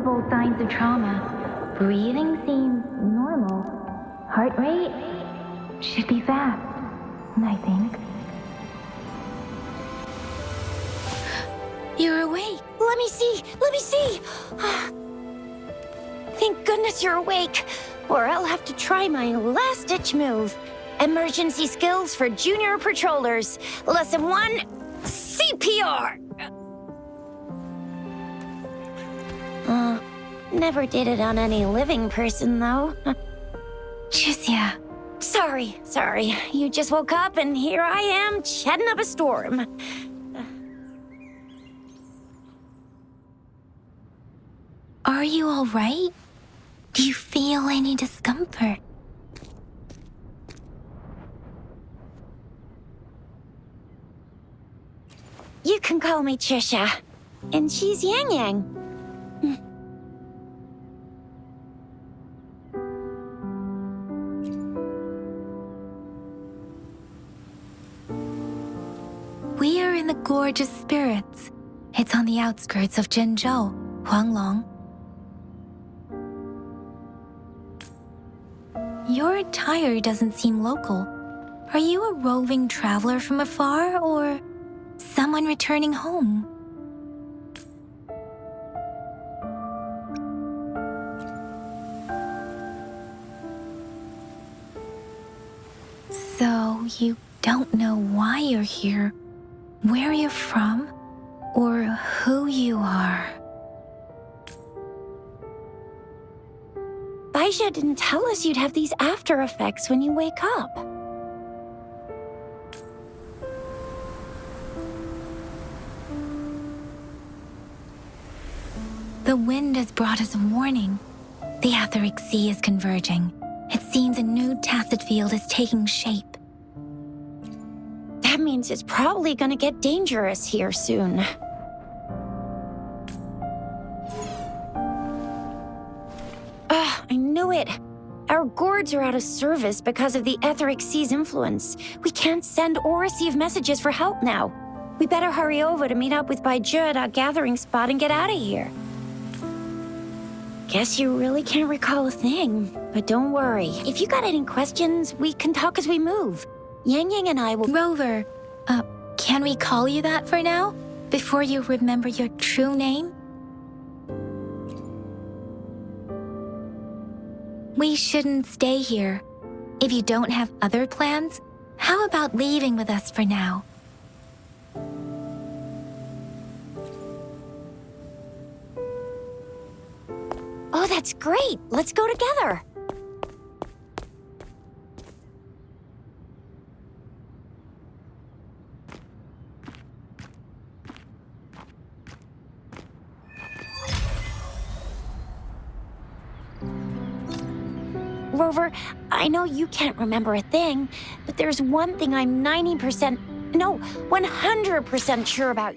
visible signs of trauma. Breathing seems normal. Heart rate should be fast, I think. You're awake. Let me see. Let me see. Thank goodness you're awake, or I'll have to try my last-ditch move. Emergency skills for junior patrollers. Lesson 1, CPR. Never did it on any living person, though. Jusia. Sorry. You just woke up, and here I am, chatting up a storm. Are you all right? Do you feel any discomfort? You can call me Trisha, and she's Yang Yang. We are in the Gorge of Spirits. It's on the outskirts of Zhenzhou, Huanglong. Your attire doesn't seem local. Are you a roving traveler from afar, or someone returning home? So you don't know why you're here, where you're from, or who you are. Baisha didn't tell us you'd have these after effects when you wake up. The wind has brought us a warning. The Etheric Sea is converging. It seems a new tacit field is taking shape. That means it's probably gonna get dangerous here soon. I knew it. Our gourds are out of service because of the Etheric Sea's influence. We can't send or receive messages for help now. We better hurry over to meet up with Baizhi at our gathering spot and get out of here. Guess you really can't recall a thing, but don't worry. If you got any questions, we can talk as we move. Yang Yang and I will— Rover, can we call you that for now? Before you remember your true name? We shouldn't stay here. If you don't have other plans, how about leaving with us for now? Oh, that's great. Let's go together. Rover, I know you can't remember a thing, but there's one thing I'm 100% sure about.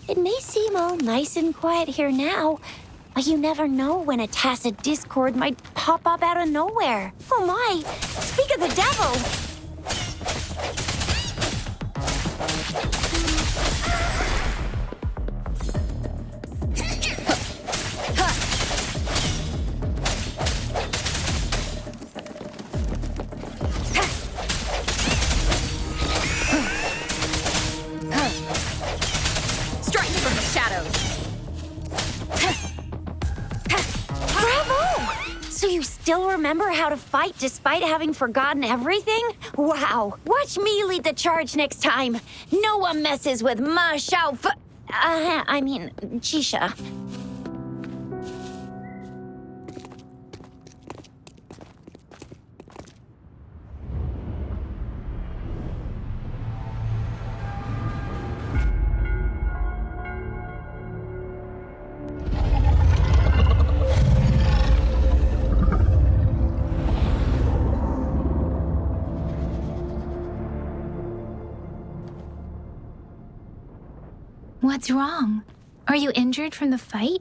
It may seem all nice and quiet here now, But you never know when a tacit discord might pop up out of nowhere. Oh my! Speak of the devil! Still remember how to fight despite having forgotten everything? Wow! Watch me lead the charge next time! No one messes with Ma Xiao Chisha. What's wrong? Are you injured from the fight?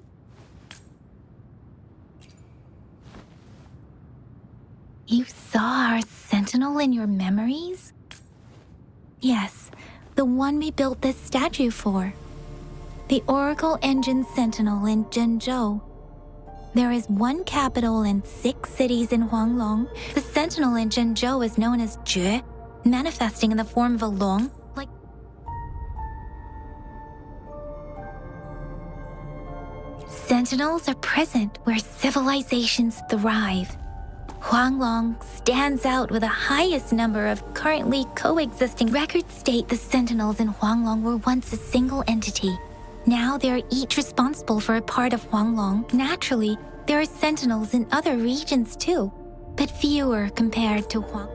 You saw our sentinel in your memories? Yes, the one we built this statue for. The Oracle Engine Sentinel in Zhenzhou. There is one capital and 6 cities in Huanglong. The sentinel in Zhenzhou is known as Jue, manifesting in the form of a long, like... Sentinels are present where civilizations thrive. Huanglong stands out with the highest number of currently coexisting. Records state the sentinels in Huanglong were once a single entity. Now they are each responsible for a part of Huanglong. Naturally, there are sentinels in other regions too, but fewer compared to Huang.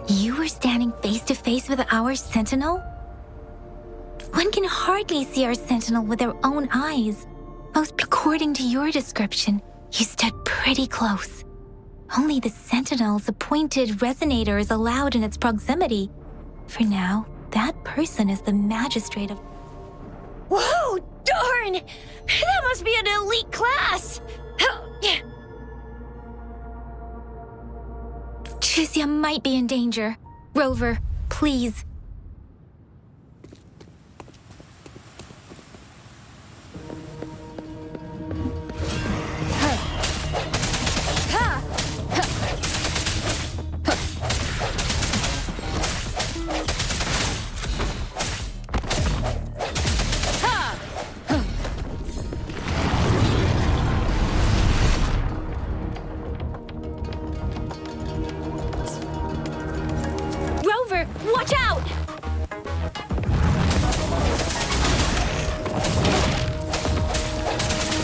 You were standing face to face with our sentinel? One can hardly see our sentinel with their own eyes. Most according to your description, you stood pretty close. Only the sentinel's appointed resonator is allowed in its proximity. For now, that person is the magistrate of... Whoa, darn! That must be an elite class! Chixia might be in danger. Rover, please. Watch out!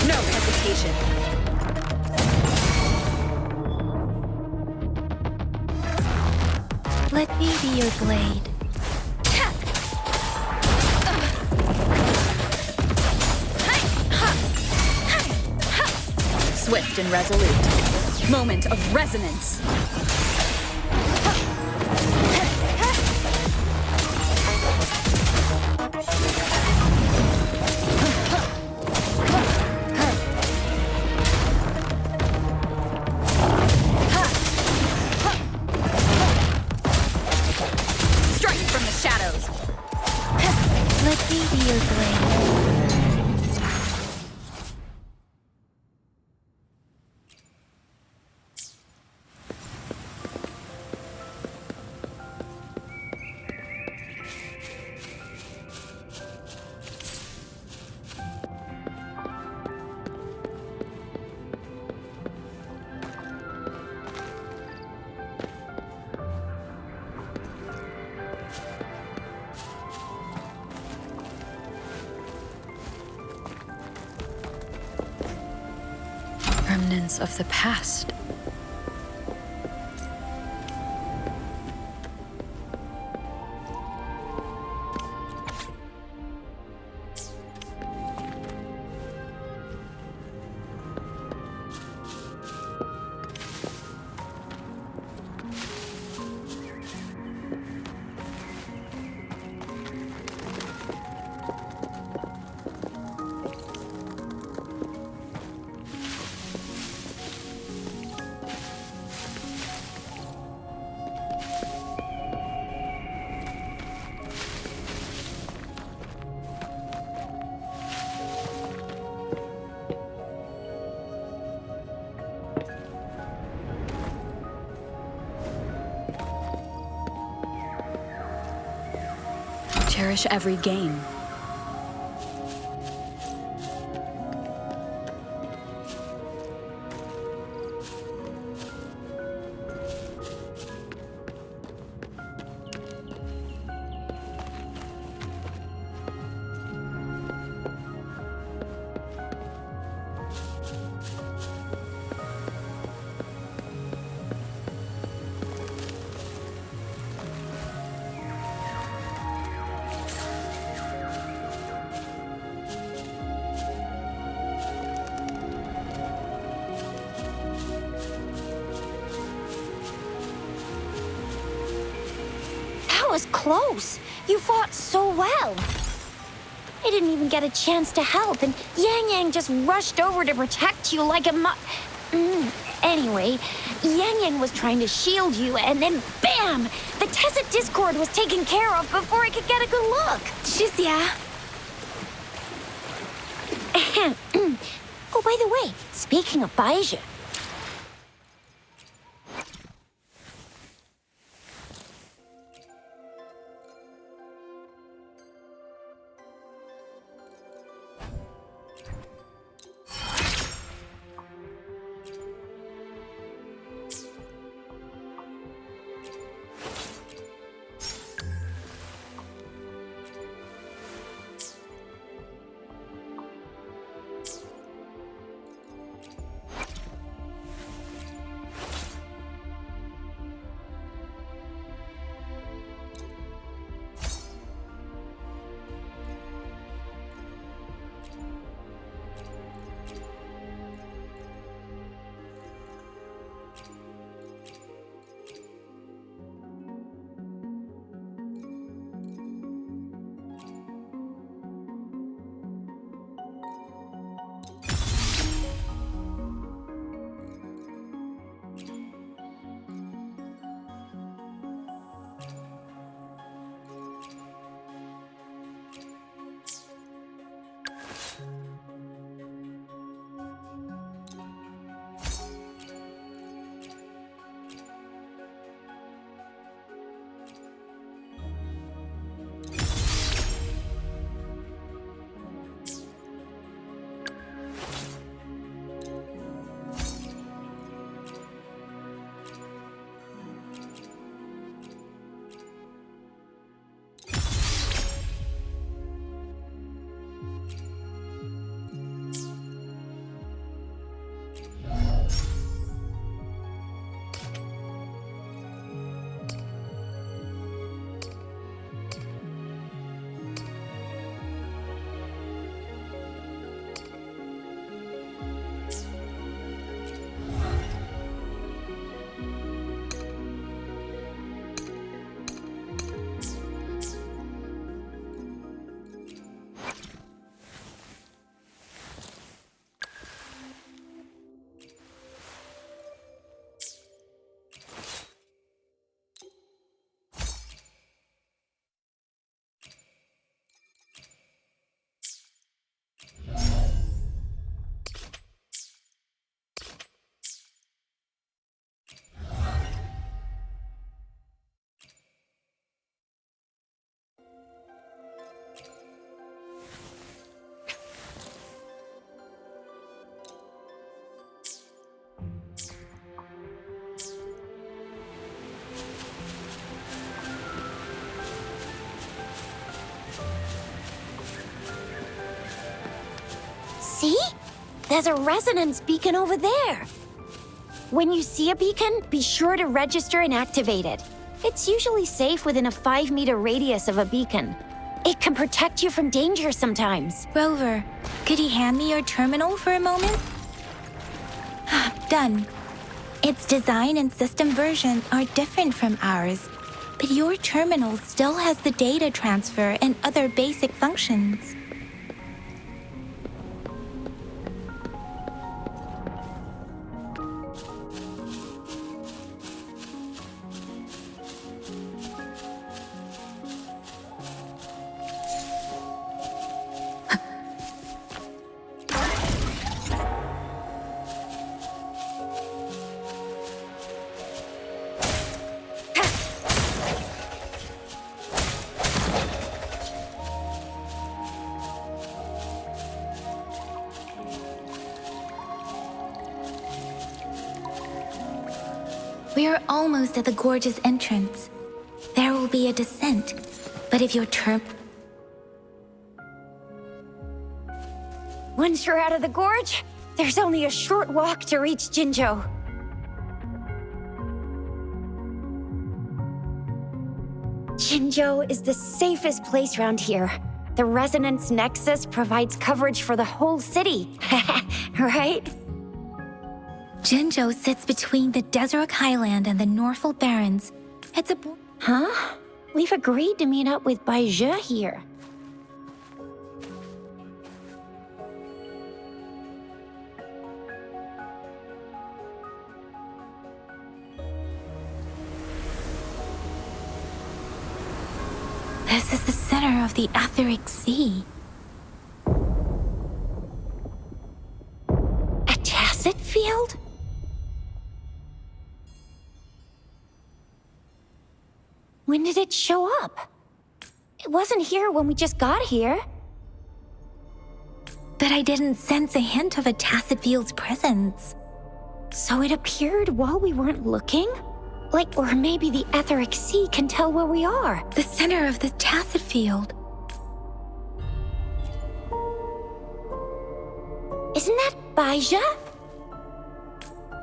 No hesitation. Let me be your blade. Swift and resolute. Moment of resonance. Let me be your blade. Remnants of the past. cherish every game. That was close. You fought so well. I didn't even get a chance to help, and Yang Yang just rushed over to protect you like a Anyway, Yang Yang was trying to shield you, and then BAM! The Tessa Discord was taken care of before I could get a good look. Shizia. Oh, by the way, speaking of Baizhi, see? There's a resonance beacon over there. When you see a beacon, be sure to register and activate it. It's usually safe within a 5-meter radius of a beacon. It can protect you from danger sometimes. Rover, could you hand me your terminal for a moment? Done. Its design and system version are different from ours, but your terminal still has the data transfer and other basic functions. almost at the gorge's entrance. There will be a descent, but if your turn... Once you're out of the gorge, there's only a short walk to reach Jinzhou. Jinzhou is the safest place around here. The Resonance Nexus provides coverage for the whole city. Right? Jinzhou sits between the Desert Highland and the Norfolk Barrens. It's a... Huh? We've agreed to meet up with Baizhi here. This is the center of the Etheric Sea. A tacit field? When did it show up? It wasn't here when we just got here. But I didn't sense a hint of a tacit field's presence. So it appeared while we weren't looking? Like, or maybe the Etheric Sea can tell where we are. The center of the tacit field. Isn't that Baizhi?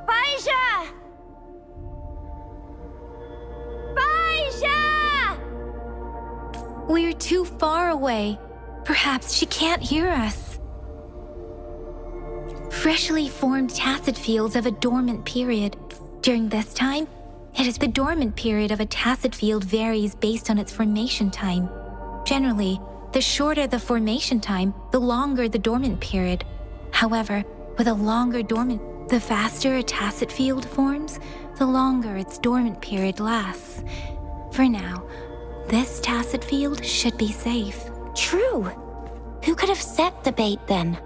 Baizhi! Baizhi! We're too far away. Perhaps she can't hear us. Freshly formed tacit fields have a dormant period. During this time, it is the dormant period of a tacit field varies based on its formation time. Generally, the shorter the formation time, the longer the dormant period. However, with a longer dormant, the faster a tacit field forms, the longer its dormant period lasts. For now, this tacit field should be safe. True. Who could have set the bait then?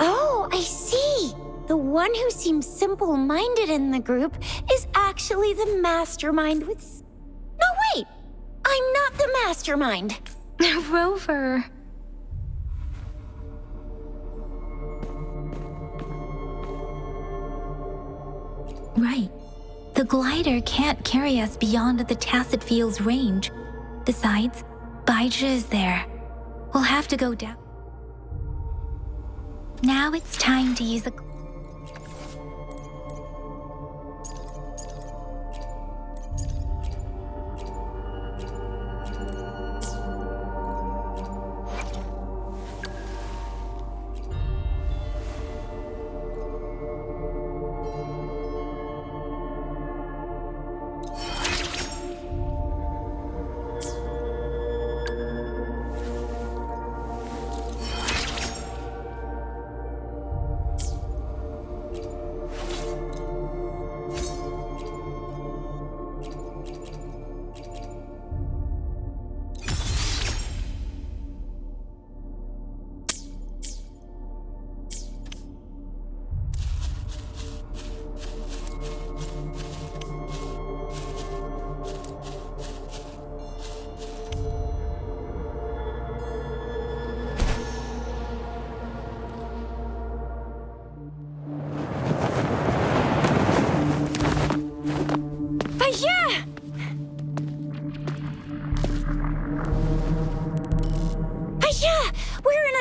Oh, I see. The one who seems simple-minded in the group is actually the mastermind with... No, wait! I'm not the mastermind. Rover. Right. The glider can't carry us beyond the tacit field's range. Besides, Baizhi is there. We'll have to go down. Now it's time to use the...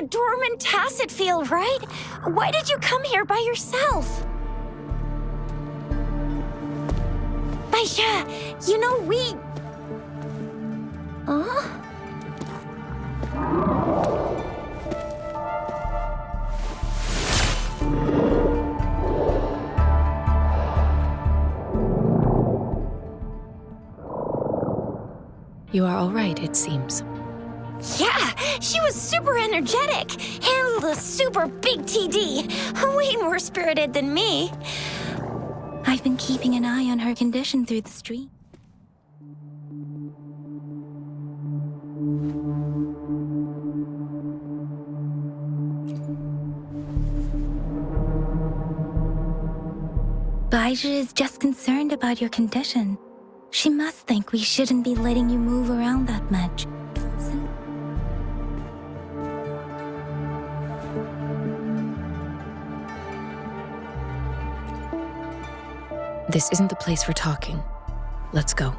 Dormant tacit field, right? Why did you come here by yourself? Baizhi, you know we... Huh? You are all right, it seems. Yeah, she was super energetic. Handled a super big TD. Way more spirited than me. I've been keeping an eye on her condition through the stream. Baizhi is just concerned about your condition. She must think we shouldn't be letting you move around that much. This isn't the place for talking. Let's go.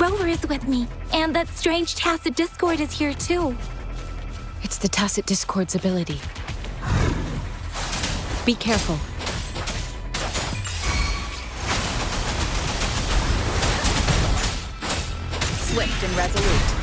Rover is with me, and that strange Tacit Discord is here too. It's the Tacit Discord's ability. Be careful. Swift and resolute.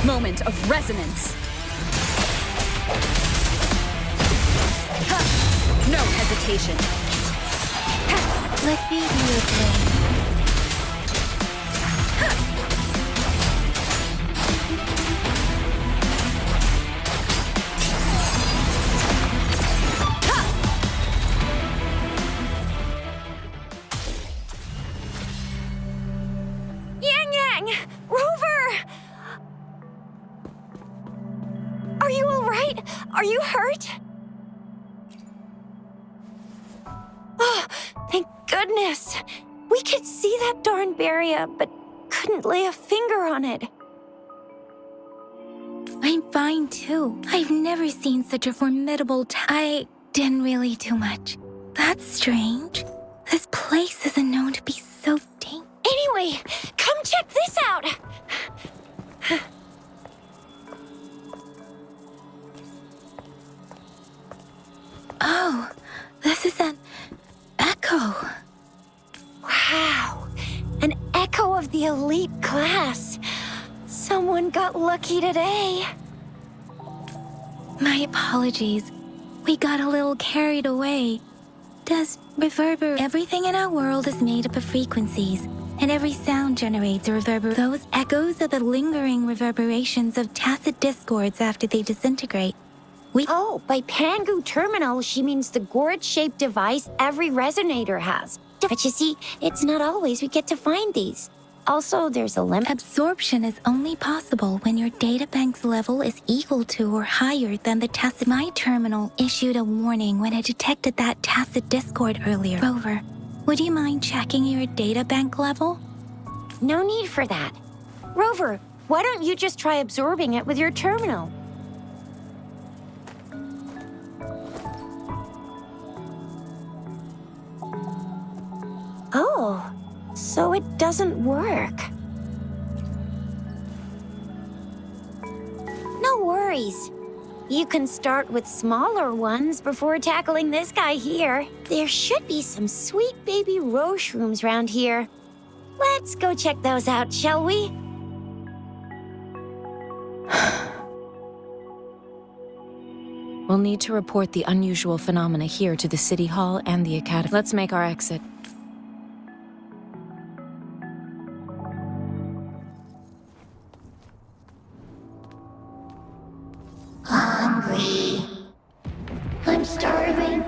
Moment of resonance. No hesitation. Let me be your blade. Yang! Rover! Are you all right? Are you hurt? Oh, thank goodness. We could see that darn barrier, but couldn't lay a finger on it. I'm fine too. I've never seen such a formidable I didn't really do much. That's strange. This place isn't known to be so dangerous. Anyway, come check this out. Oh, this is an echo. Wow, an echo of the elite class. Someone got lucky today. My apologies. We got a little carried away. Does reverberate? Everything in our world is made up of frequencies, and every sound generates a reverberate. Those echoes are the lingering reverberations of Tacit Discords after they disintegrate. Oh, by Pangu Terminal, she means the gourd-shaped device every resonator has. But you see, it's not always we get to find these. Also, there's a limit. Absorption is only possible when your databank's level is equal to or higher than the Tacit. My terminal issued a warning when it detected that Tacit Discord earlier. Rover, would you mind checking your databank level? No need for that. Rover, why don't you just try absorbing it with your terminal? Oh, so it doesn't work. No worries. You can start with smaller ones before tackling this guy here. There should be some sweet baby rose shrooms around here. Let's go check those out, shall we? We'll need to report the unusual phenomena here to the City Hall and the Academy. Let's make our exit. Hungry. I'm starving.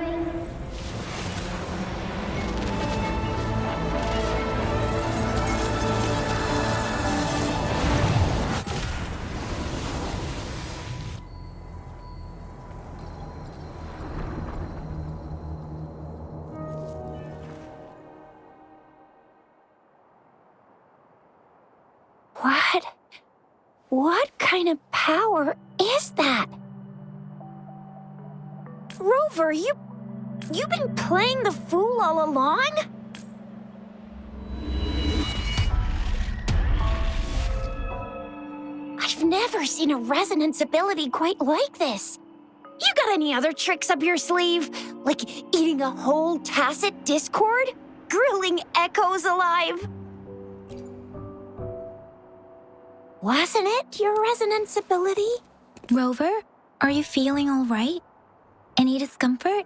What kind of power is that? Rover, you've been playing the fool all along? I've never seen a resonance ability quite like this. You got any other tricks up your sleeve? Like eating a whole tacit discord? Grilling echoes alive? Wasn't it your resonance ability? Rover, are you feeling all right? Any discomfort?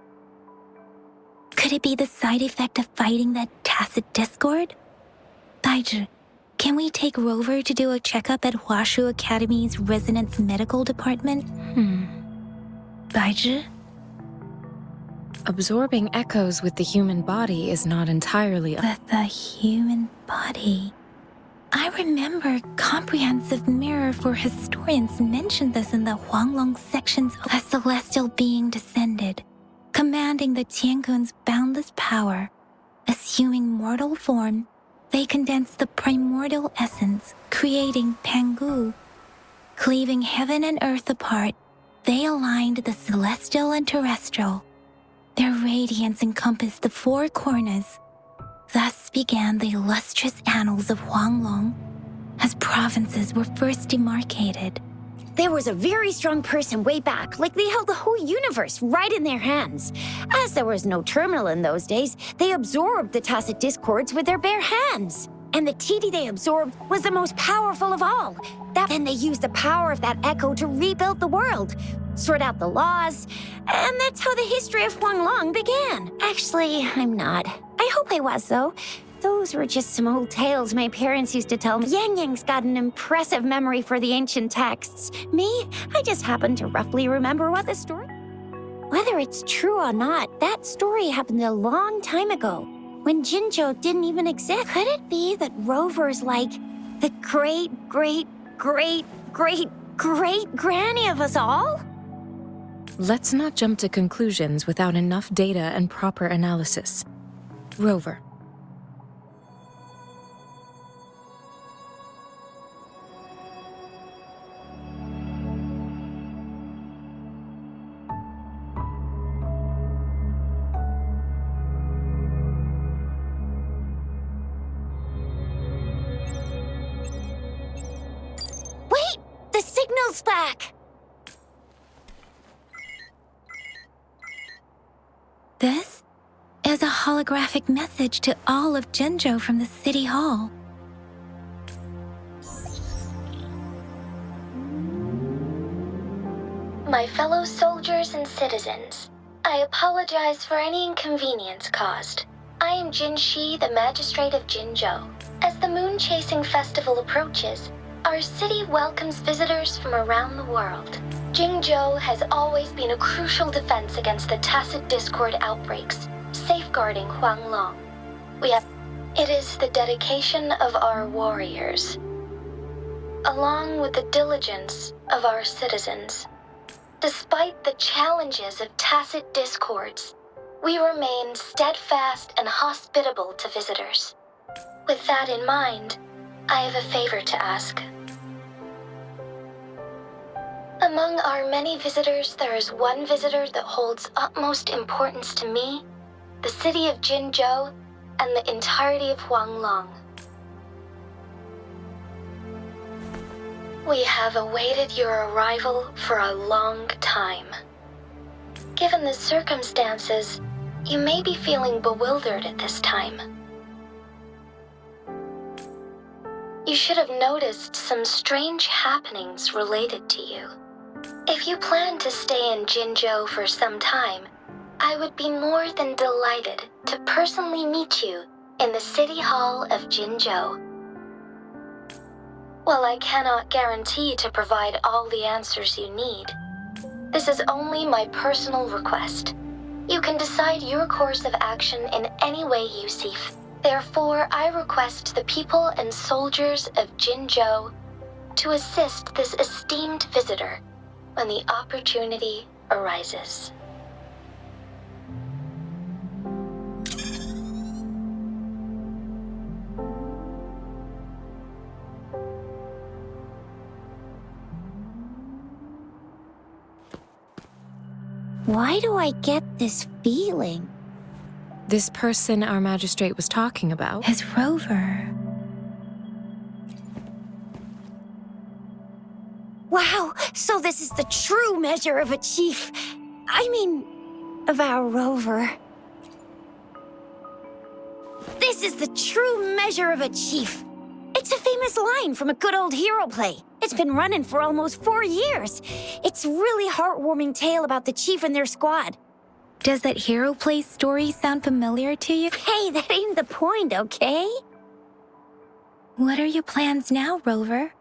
Could it be the side effect of fighting that tacit discord? Baizhi, can we take Rover to do a checkup at Huashu Academy's Resonance Medical Department? Baizhi? Absorbing echoes with the human body is not entirely... With the human body. I remember Comprehensive Mirror for Historians mentioned this in the Huanglong sections. A celestial being descended, commanding the Tiankun's boundless power. Assuming mortal form, they condensed the primordial essence, creating Pangu. Cleaving heaven and earth apart, they aligned the celestial and terrestrial. Their radiance encompassed the four corners. Thus began the illustrious annals of Huanglong, as provinces were first demarcated. There was a very strong person way back, like they held the whole universe right in their hands. As there was no terminal in those days, they absorbed the tacit discords with their bare hands. And the TD they absorbed was the most powerful of all. Then they used the power of that echo to rebuild the world, sort out the laws, and that's how the history of Huanglong began. Actually, I'm not. I hope I was, though. Those were just some old tales my parents used to tell me. Yang Yang's got an impressive memory for the ancient texts. Me, I just happen to roughly remember what the story... Whether it's true or not, that story happened a long time ago, when Jinzhou didn't even exist. Could it be that Rover's like the great-great-great-great-great-granny of us all? Let's not jump to conclusions without enough data and proper analysis. Rover. Wait! The signal's back! This is a holographic message to all of Jinzhou from the City Hall. My fellow soldiers and citizens, I apologize for any inconvenience caused. I am Jin Shi, the Magistrate of Jinzhou. As the Moon-Chasing Festival approaches, our city welcomes visitors from around the world. Jinzhou has always been a crucial defense against the tacit discord outbreaks, safeguarding Huanglong. It is the dedication of our warriors, along with the diligence of our citizens. Despite the challenges of tacit discords, we remain steadfast and hospitable to visitors. With that in mind, I have a favor to ask. Among our many visitors, there is one visitor that holds utmost importance to me, the city of Jinzhou, and the entirety of Huanglong. We have awaited your arrival for a long time. Given the circumstances, you may be feeling bewildered at this time. You should have noticed some strange happenings related to you. If you plan to stay in Jinzhou for some time, I would be more than delighted to personally meet you in the City Hall of Jinzhou. While I cannot guarantee to provide all the answers you need, this is only my personal request. You can decide your course of action in any way you see fit. Therefore, I request the people and soldiers of Jinzhou to assist this esteemed visitor when the opportunity arises. Why do I get this feeling? This person our magistrate was talking about? His rover. Wow, so this is the true measure of a chief. I mean, of our rover. This is the true measure of a chief. It's a famous line from a good old hero play. It's been running for almost 4 years. It's a really heartwarming tale about the chief and their squad. Does that hero play story sound familiar to you? Hey, that ain't the point, okay? What are your plans now, Rover?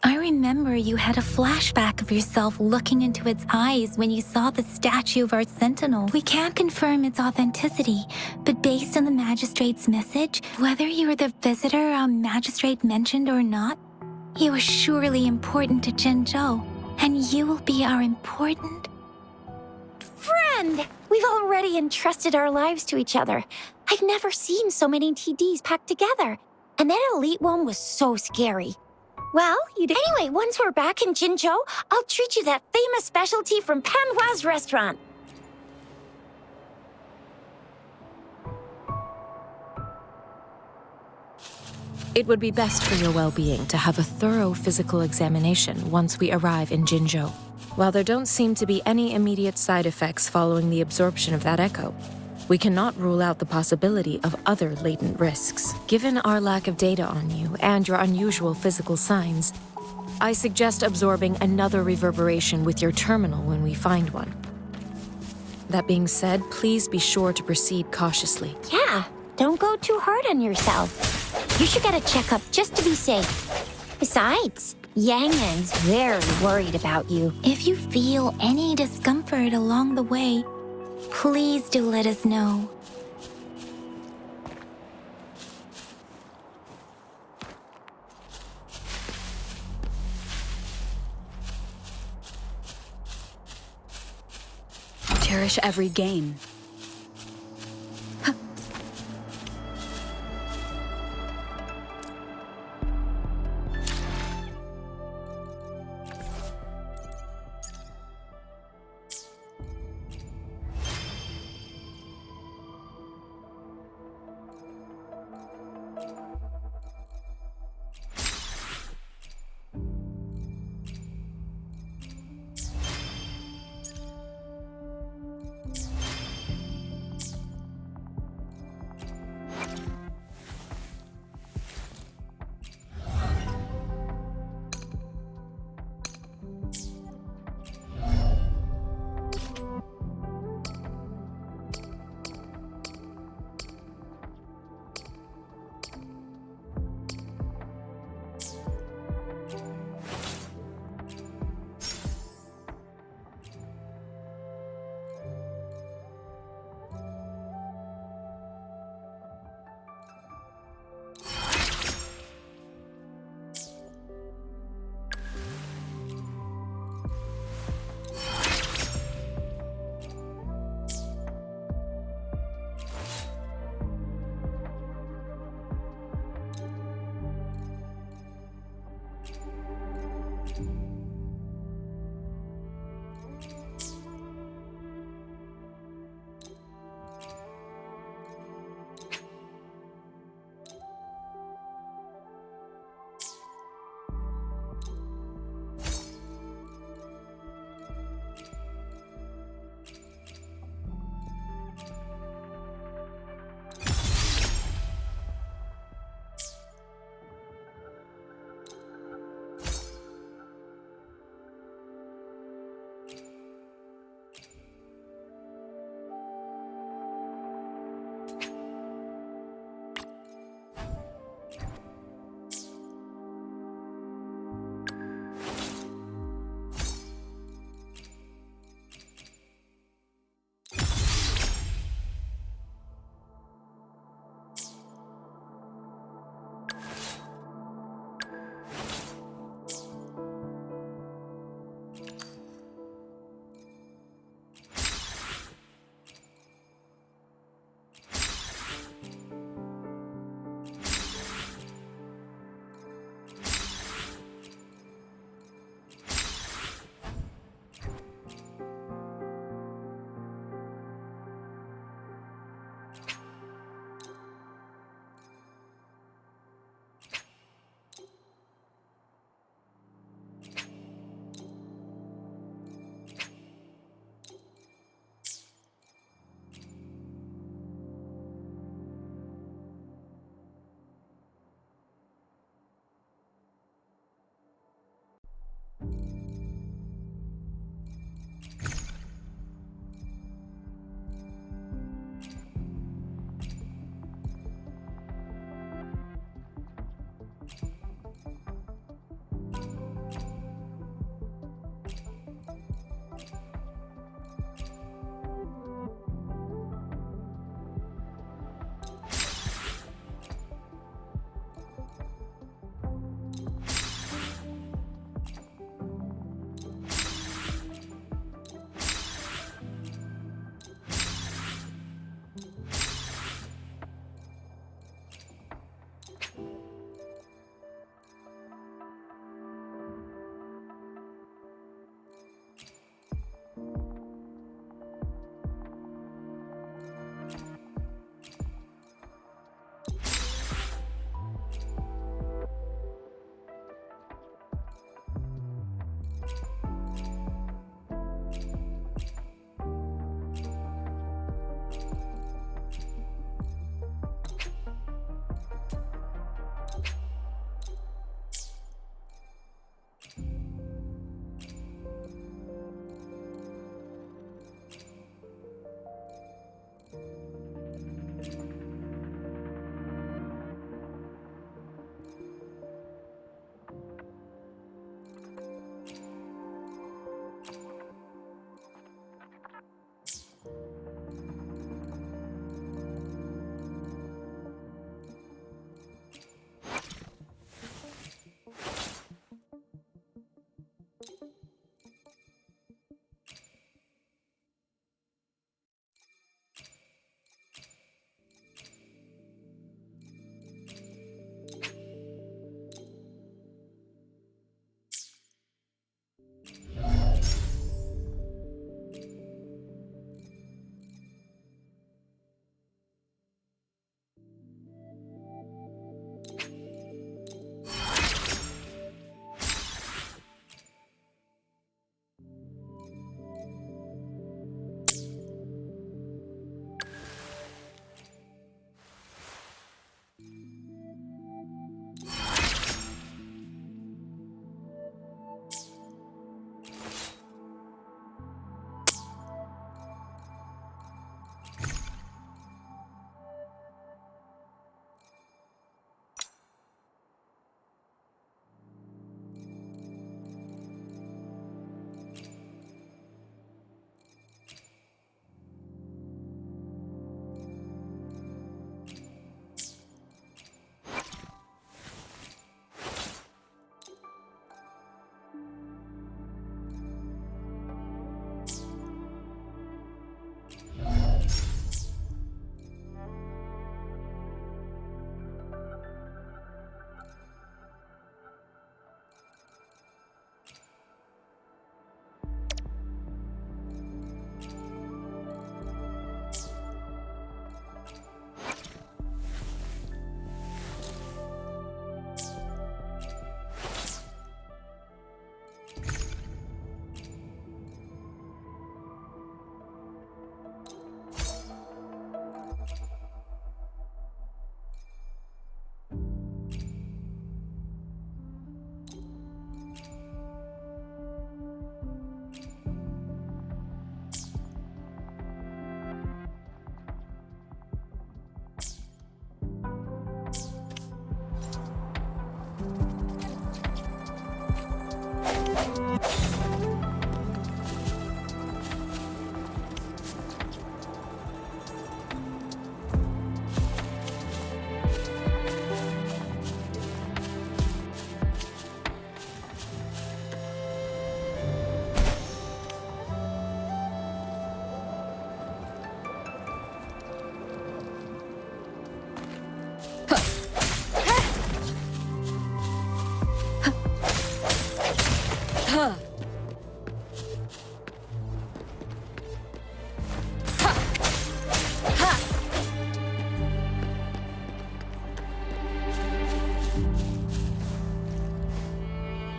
I remember you had a flashback of yourself looking into its eyes when you saw the statue of our sentinel. We can't confirm its authenticity, but based on the magistrate's message, whether you were the visitor our magistrate mentioned or not, you are surely important to Zhenzhou, and you will be our important friend! We've already entrusted our lives to each other. I've never seen so many TDs packed together, and that elite one was so scary. Well, anyway, once we're back in Jinzhou, I'll treat you that famous specialty from Panhua's restaurant. It would be best for your well-being to have a thorough physical examination once we arrive in Jinzhou. While there don't seem to be any immediate side effects following the absorption of that echo, we cannot rule out the possibility of other latent risks. Given our lack of data on you and your unusual physical signs, I suggest absorbing another reverberation with your terminal when we find one. That being said, please be sure to proceed cautiously. Yeah, don't go too hard on yourself. You should get a checkup just to be safe. Besides, Yang Yang's very worried about you. If you feel any discomfort along the way, please do let us know. Cherish every game.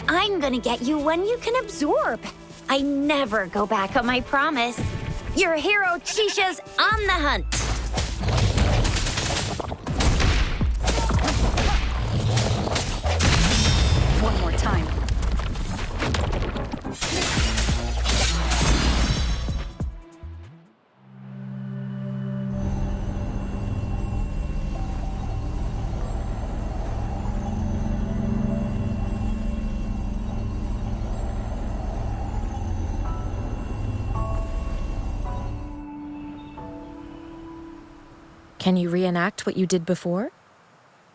I'm gonna get you one you can absorb. I never go back on my promise. Your hero Chisha's on the hunt. One more time. Can you reenact what you did before?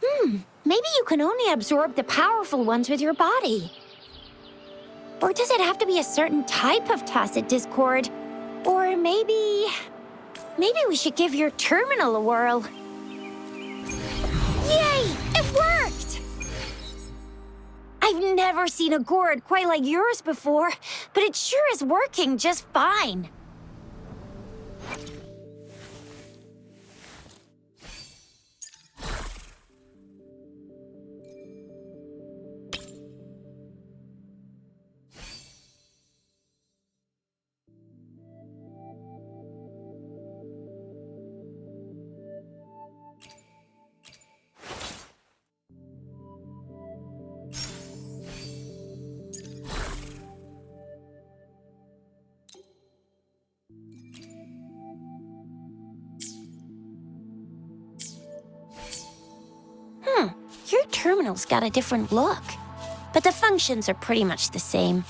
Maybe you can only absorb the powerful ones with your body. Or does it have to be a certain type of tacit discord? Or maybe we should give your terminal a whirl. Yay! It worked! I've never seen a gourd quite like yours before, but it sure is working just fine. Your terminal's got a different look, but the functions are pretty much the same.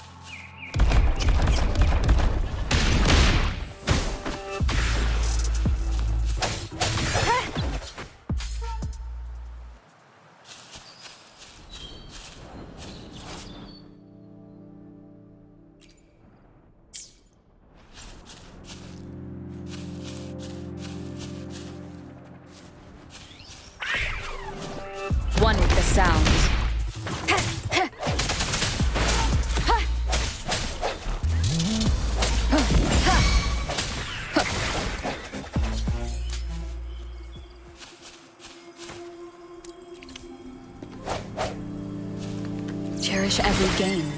One with the sounds. Cherish every game.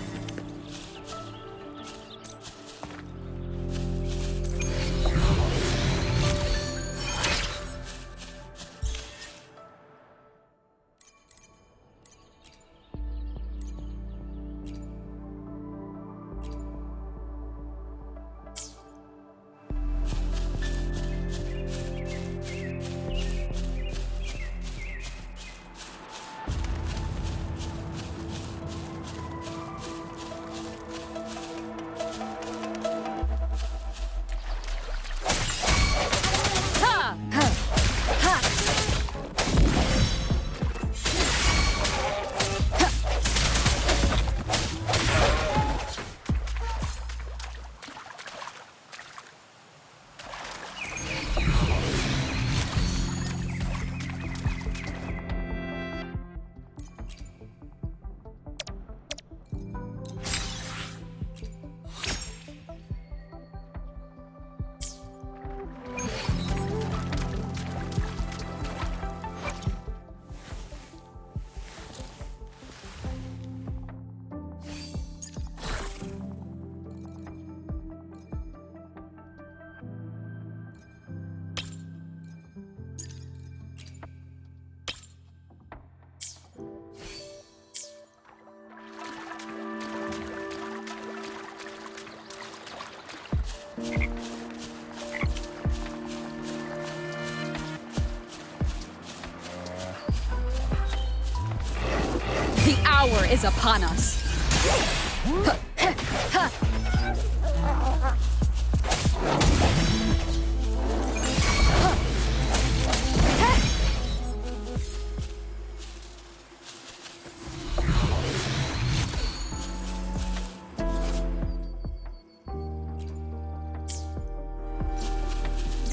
The hour is upon us.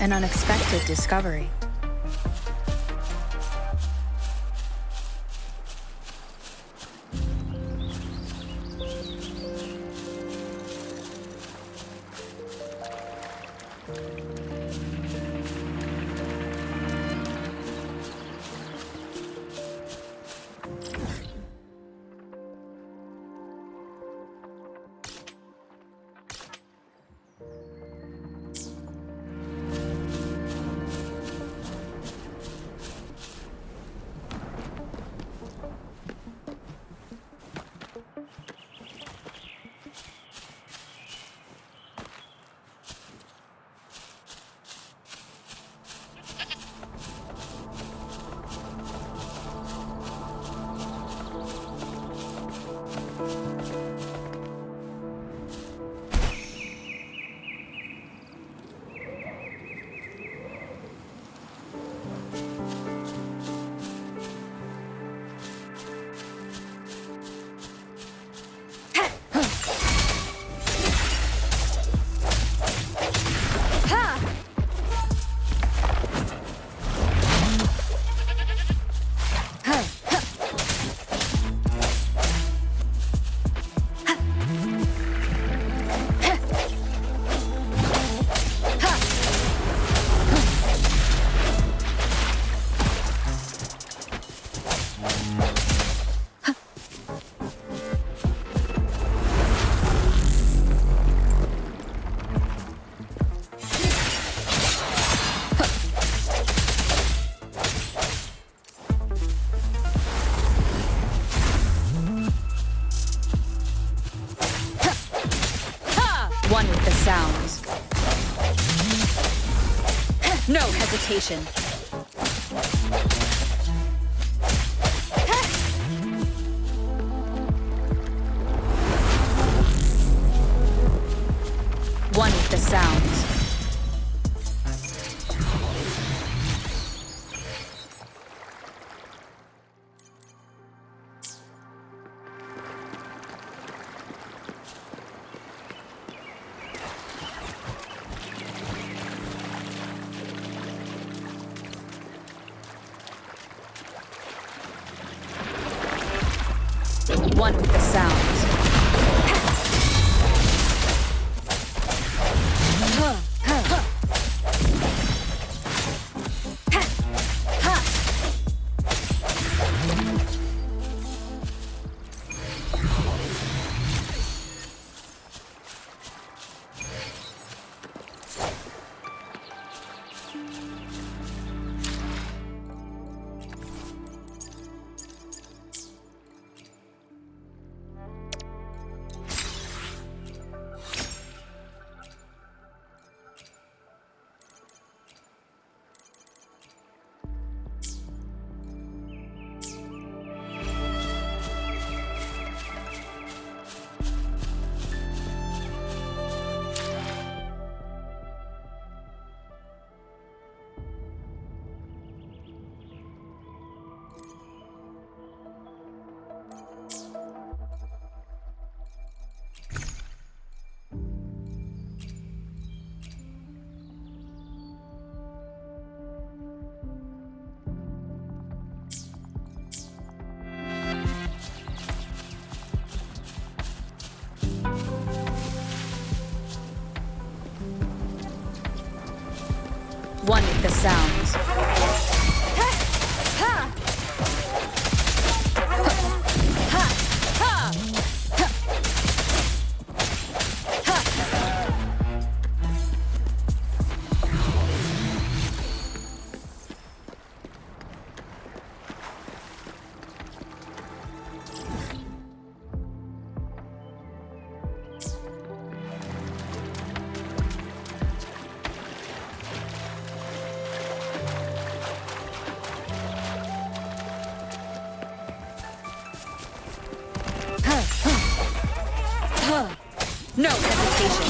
An unexpected discovery. One with the sounds. No hesitation. One with the sounds. One with the sounds. One with the sounds. No hesitation.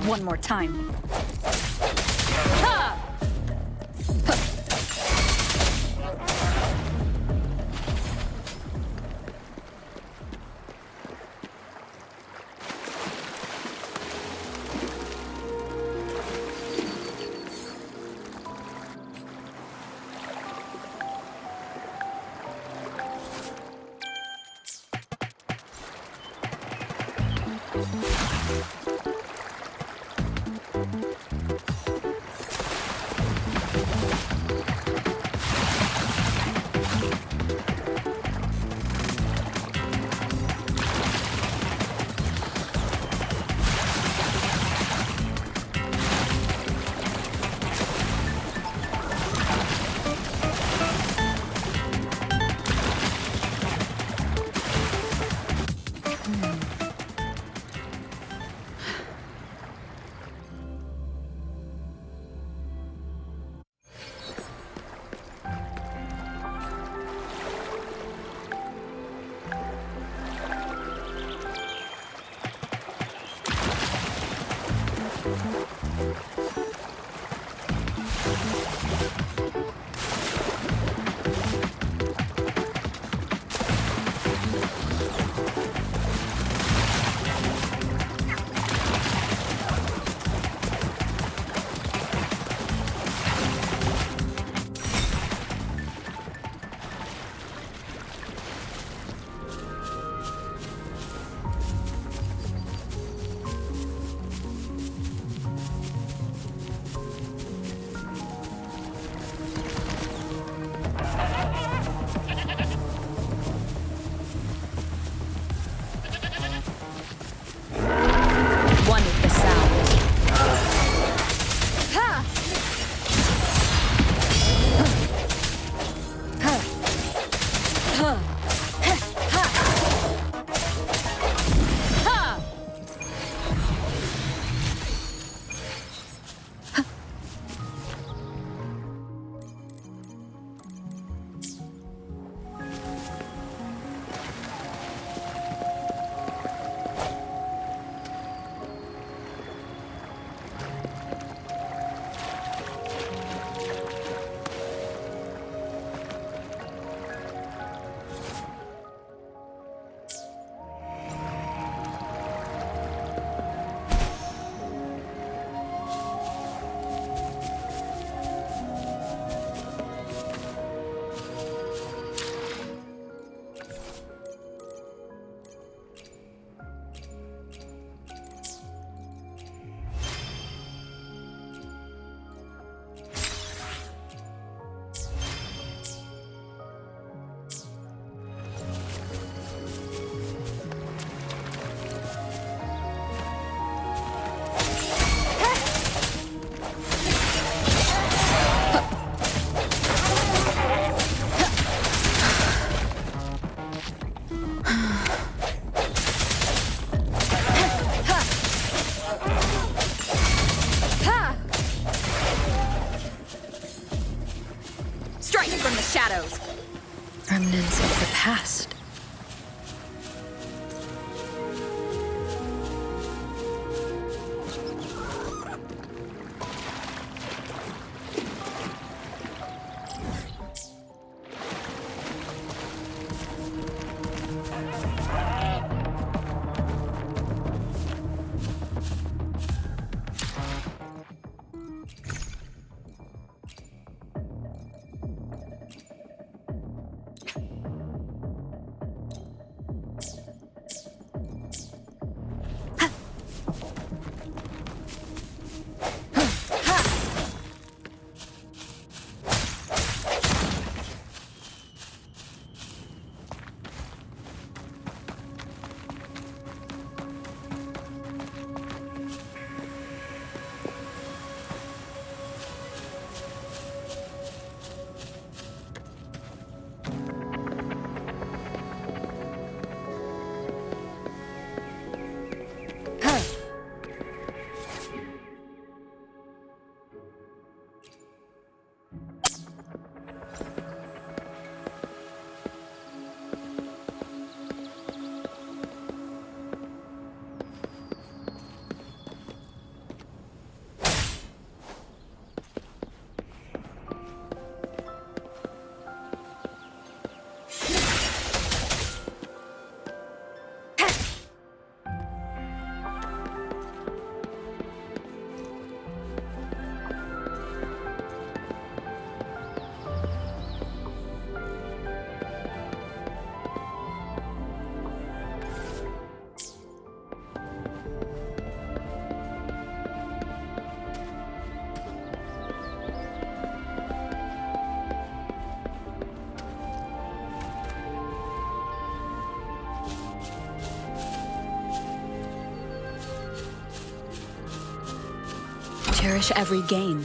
one more time. shadows. Remnants of the past. cherish every gain.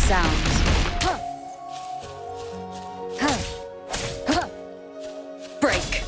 Sounds. Break.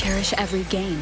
Cherish every gain.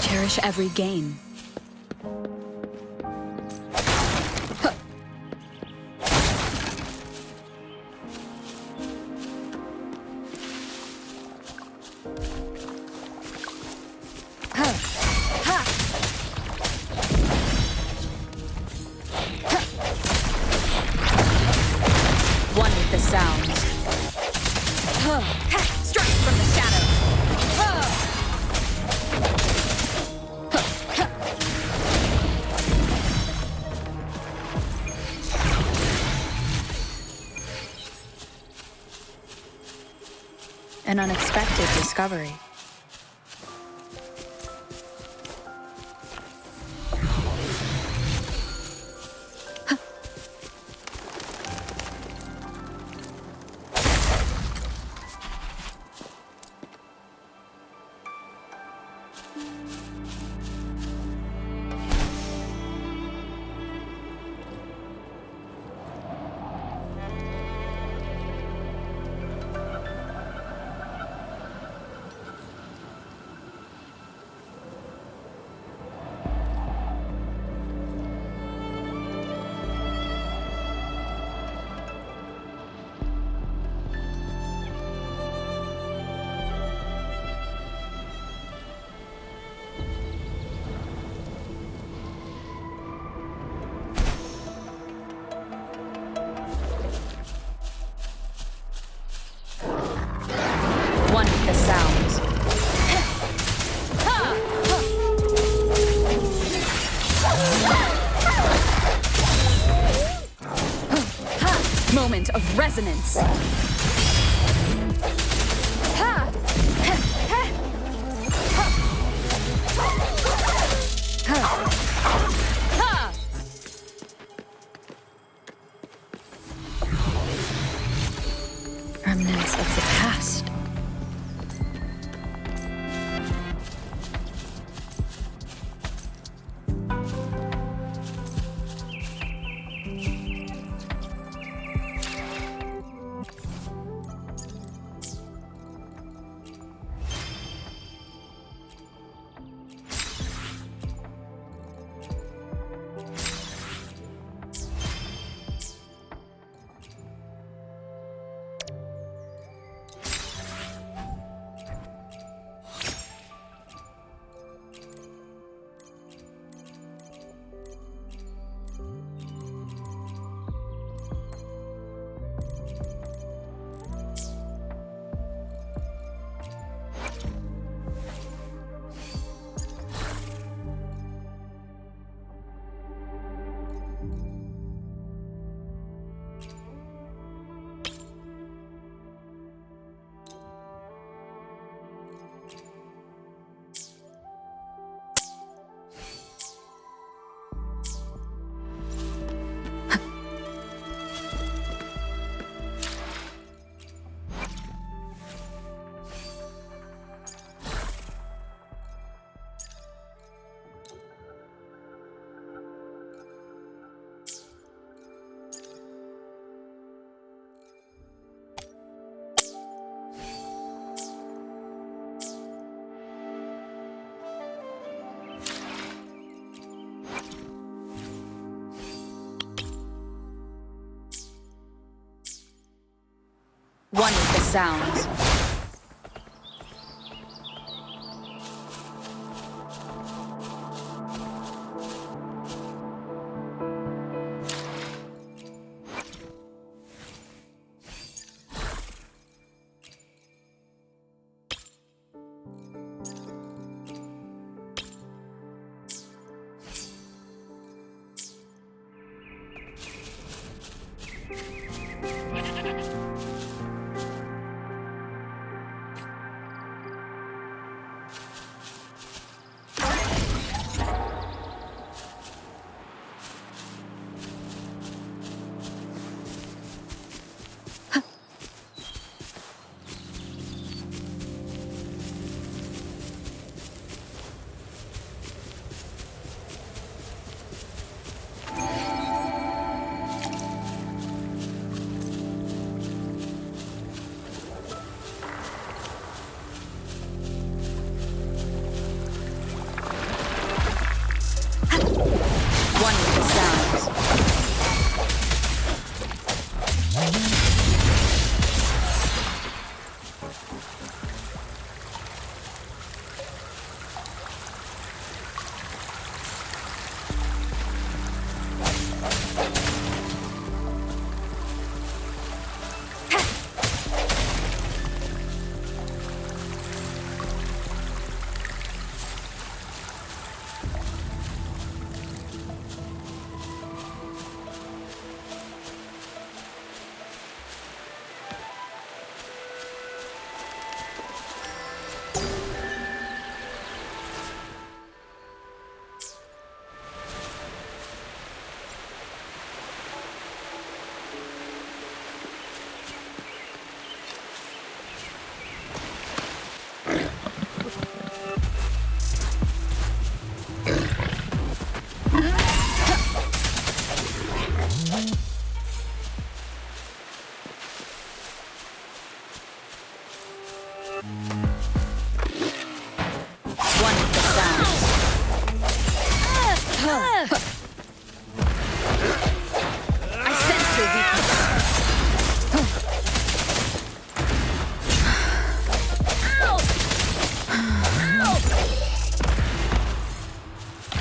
Cherish every gain. One with the sounds. Strike from the shadows. An unexpected discovery. One with the sounds. Moment of resonance. Remnants of the past. One with the sounds.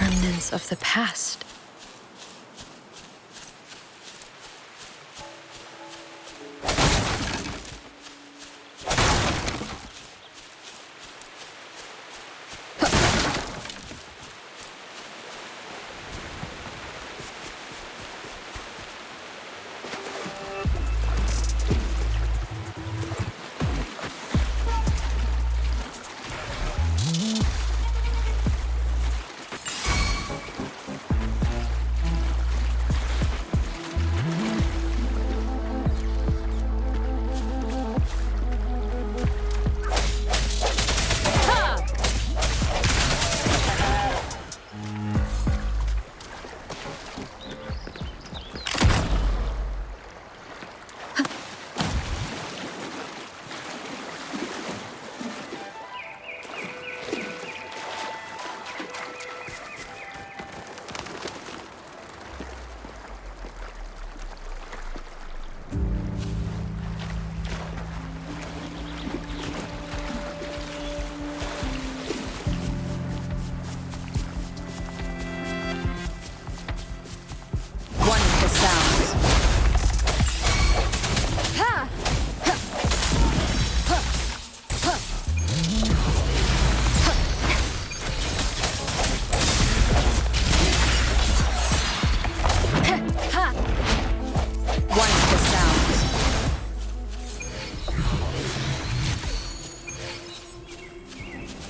Remnants of the past.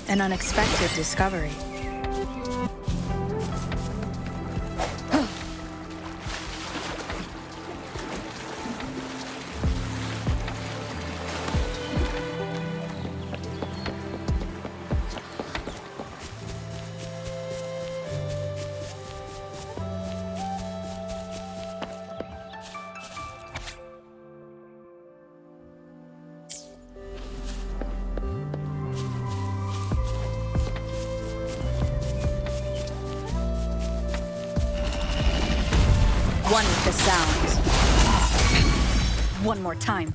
An unexpected discovery. One with the sounds. One more time.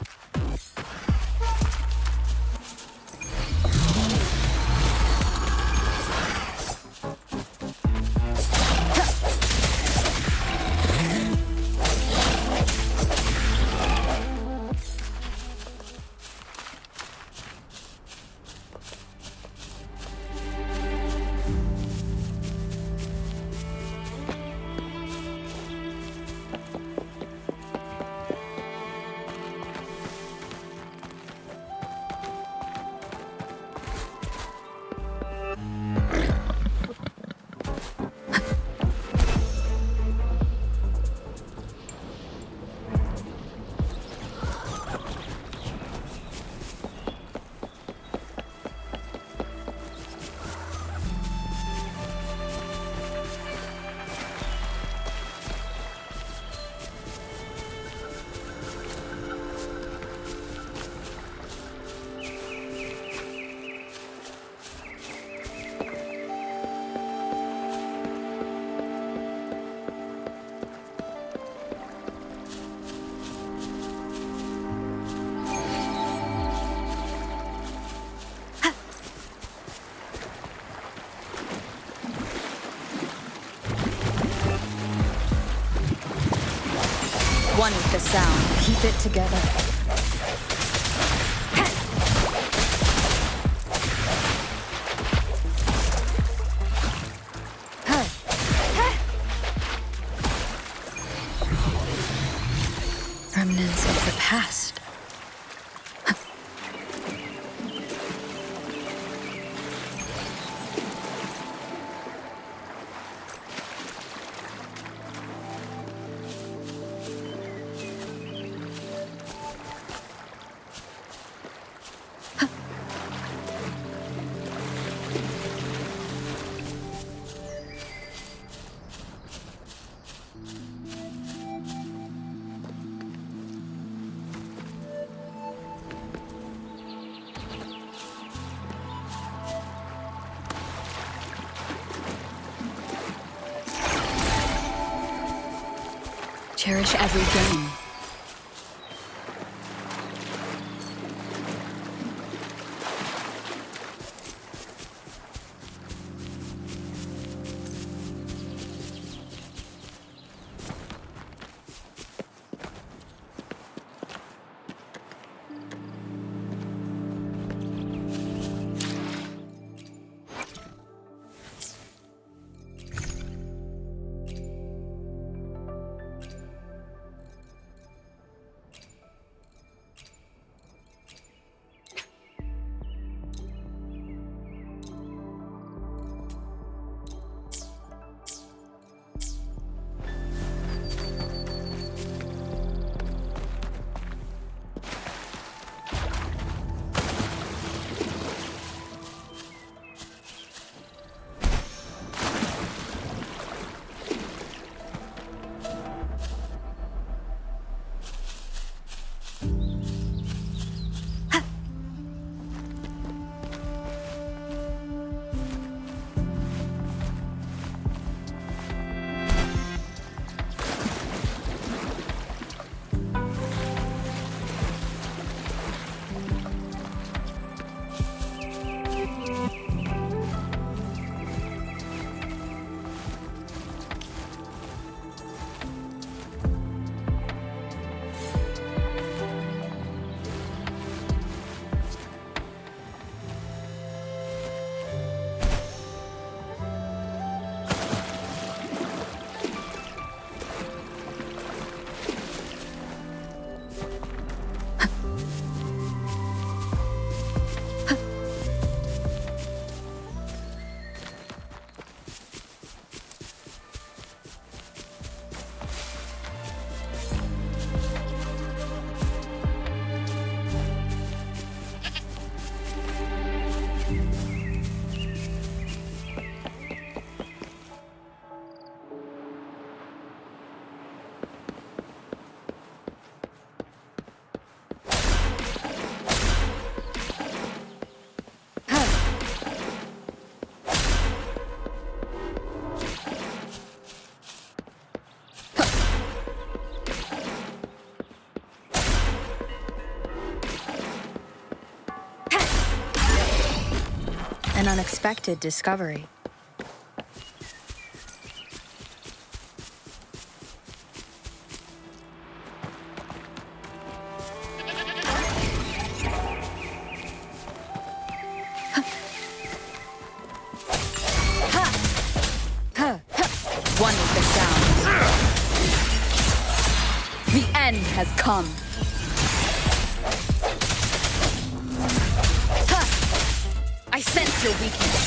One with the sound. Keep it together. Remnants of the past. Cherish every game. An unexpected discovery. One with the sound. The end has come. I sense your weakness.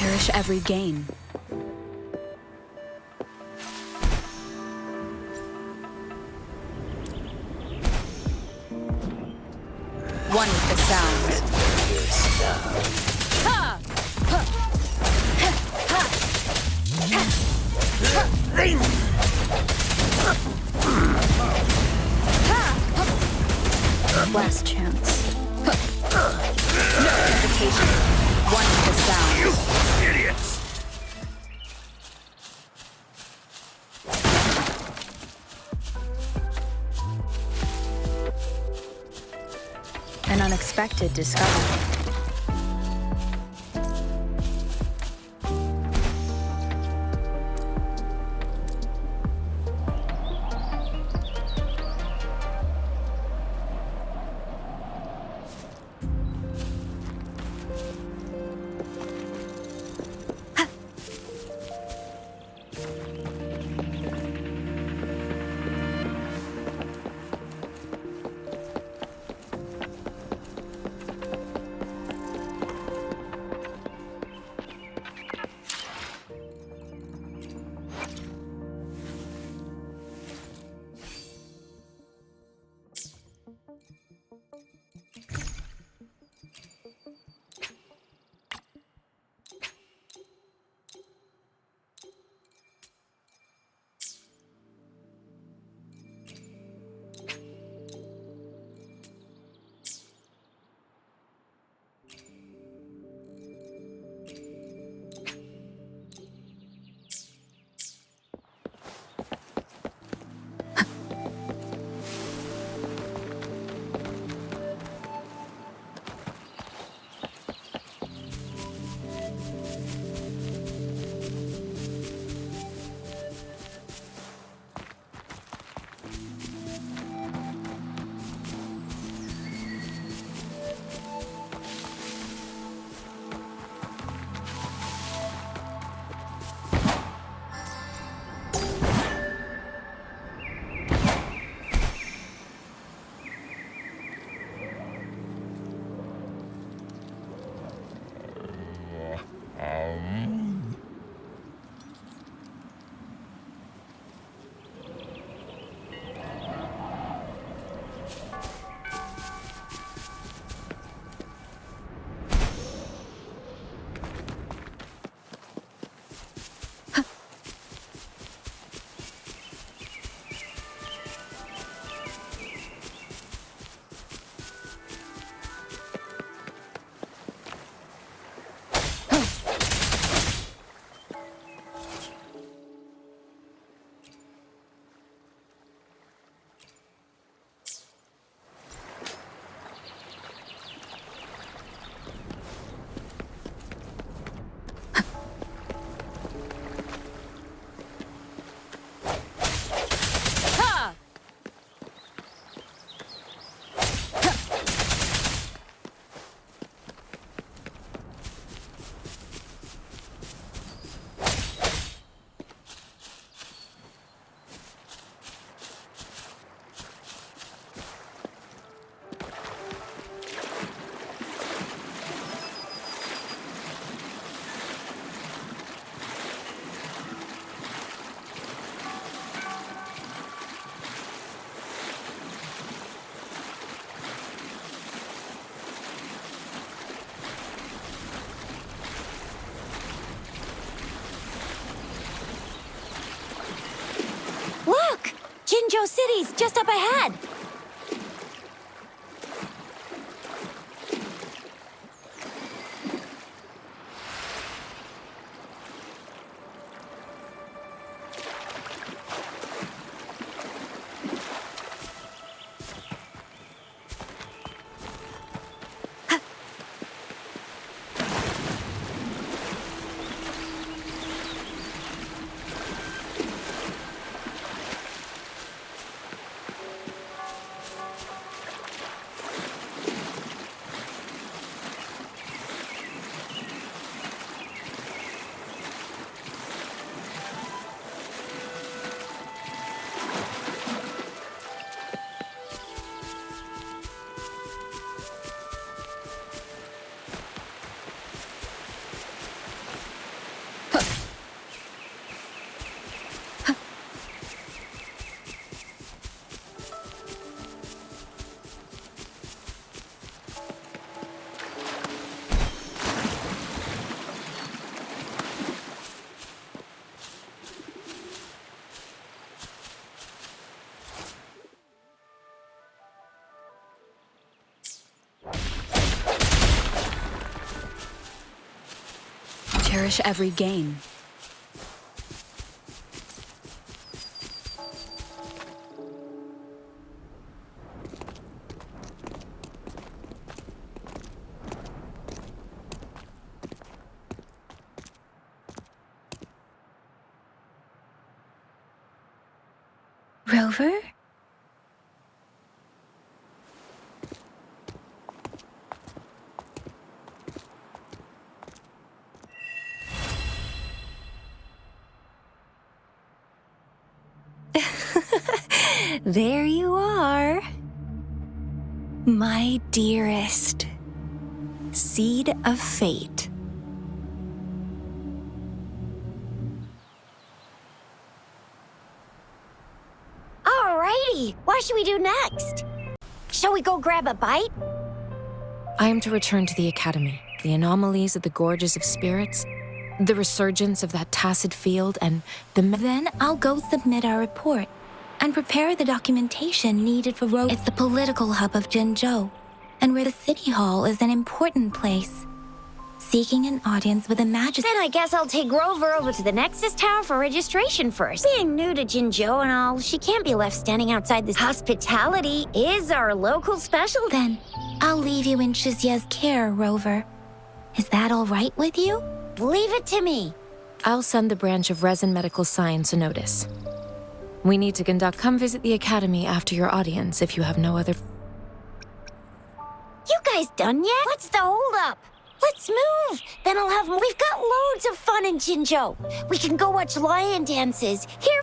cherish every gain. One with the sound. Ha! Ha! Ha! Last chance. No hesitation. One with the sound. You idiots! An unexpected discovery. Jinzhou City's just up ahead. cherish every gain. Rover? There you are. My dearest. Seed of fate. Alrighty, what should we do next? Shall we go grab a bite? I am to return to the Academy. The anomalies of the Gorges of Spirits, the resurgence of that tacit field, and Then I'll go submit our report and prepare the documentation needed for Rover. It's the political hub of Jinzhou, and where the city hall is an important place. Seeking an audience with a magistrate. Then I guess I'll take Rover over to the Nexus Tower for registration first. Being new to Jinzhou and all, she can't be left standing outside this. Hospitality is our local specialty. Then I'll leave you in Shizya's care, Rover. Is that all right with you? Leave it to me. I'll send the branch of Resin Medical Science a notice. We need to conduct. Come visit the Academy after your audience if you have no other. You guys done yet? What's the holdup? Let's move. Then I'll have. We've got loads of fun in Jinzhou. We can go watch lion dances. Here.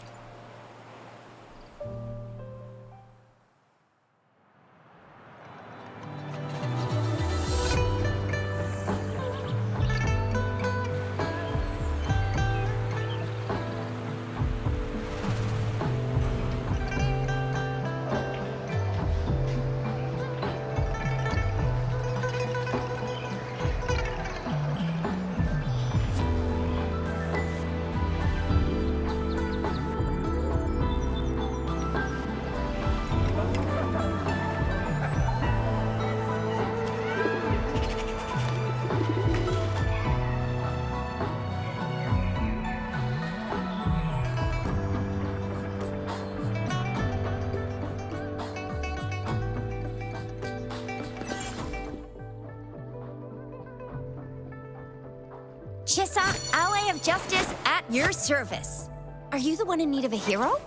Chissa, ally of justice at your service. Are you the one in need of a hero?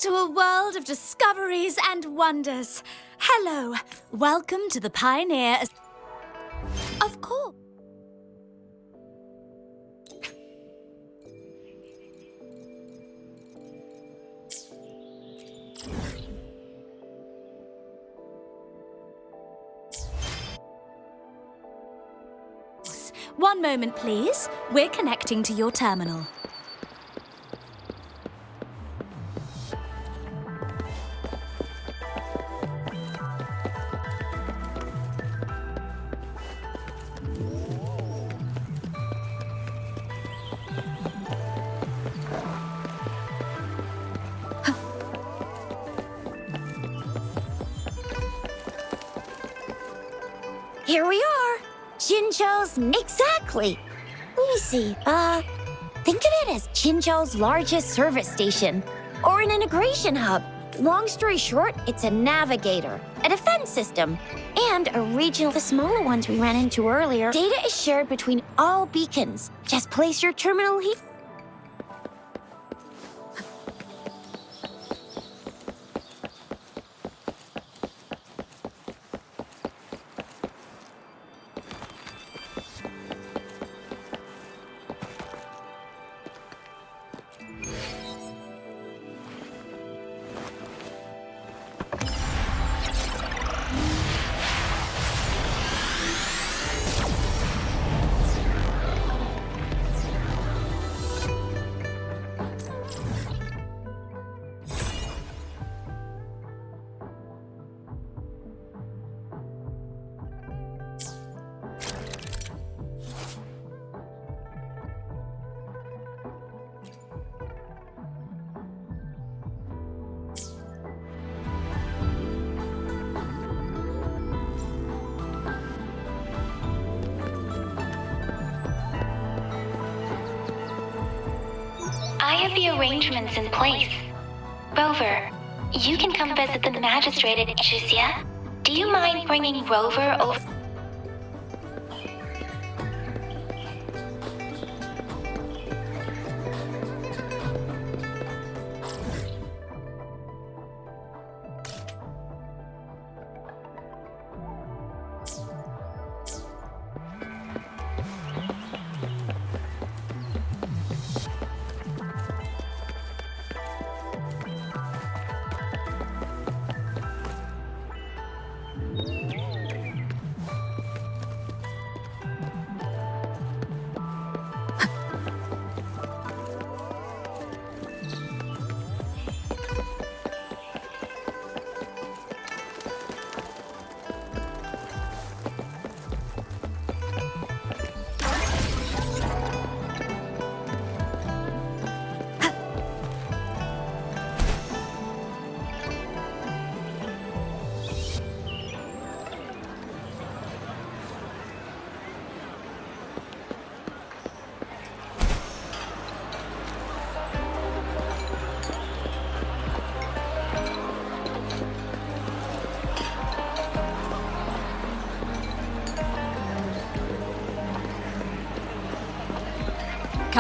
To a world of discoveries and wonders. Hello, welcome to the Pioneer. Of course. One moment, please. We're connecting to your terminal. Here we are. Jinzhou's... Exactly. Let me see. Think of it as Jinzhou's largest service station. Or an integration hub. Long story short, it's a navigator, a defense system, and a regional... The smaller ones we ran into earlier. Data is shared between all beacons. Just place your terminal here. I have the arrangements in place. Rover, you can come visit the magistrate at Jusia. Do you mind bringing Rover over?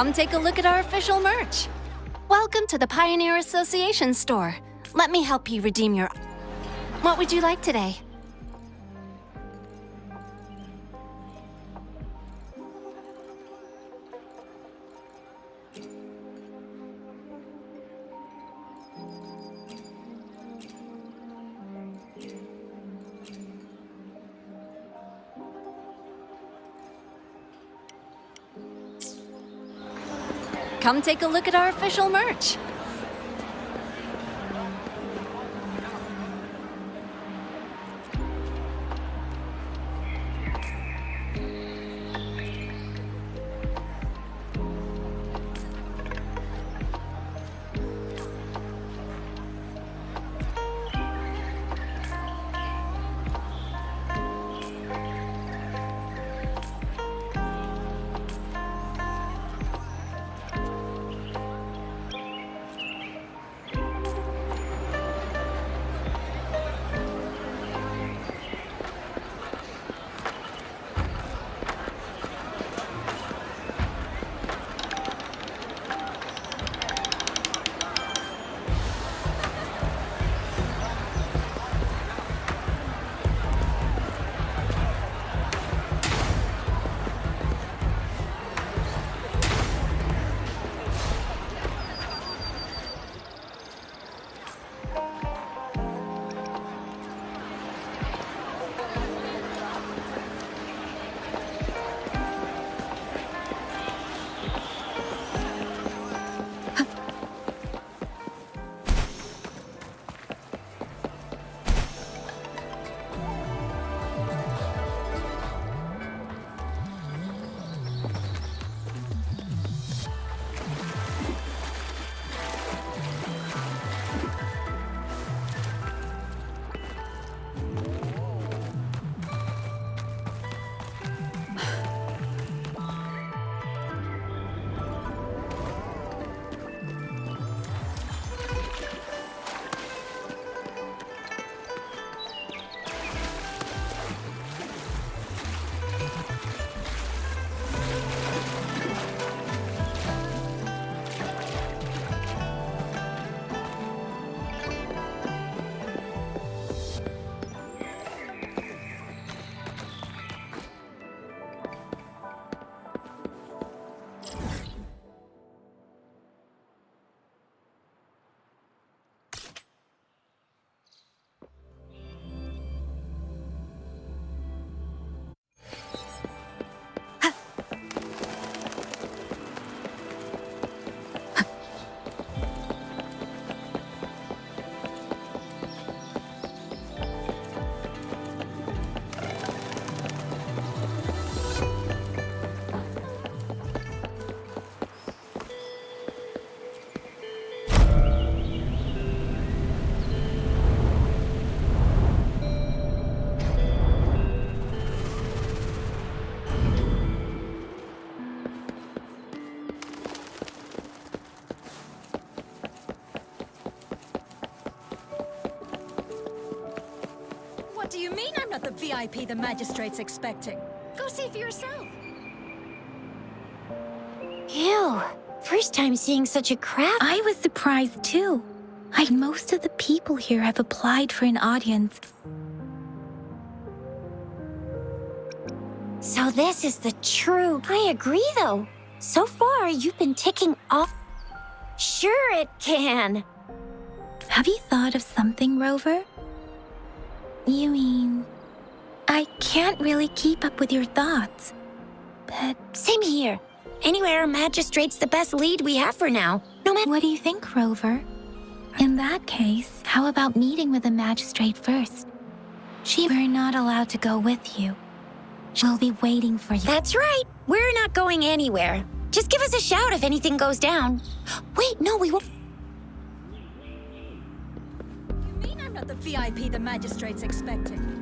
Come take a look at our official merch. Welcome to the Pioneer Association store. Let me help you redeem your... What would you like today? Come take a look at our official merch. What do you mean I'm not the VIP the magistrate's expecting? Go see for yourself. Ew. First time seeing such a crowd. I was surprised too. Most of the people here have applied for an audience. So this is the true... I agree, though. So far, you've been ticking off... Sure it can. Have you thought of something, Rover? You mean... I can't really keep up with your thoughts, but... Same here. Anyway, our magistrate's the best lead we have for now. No matter... What do you think, Rover? In that case, how about meeting with the magistrate first? We're not allowed to go with you. She'll be waiting for you. That's right. We're not going anywhere. Just give us a shout if anything goes down. Wait, no, we won't... You mean I'm not the VIP the magistrate's expecting?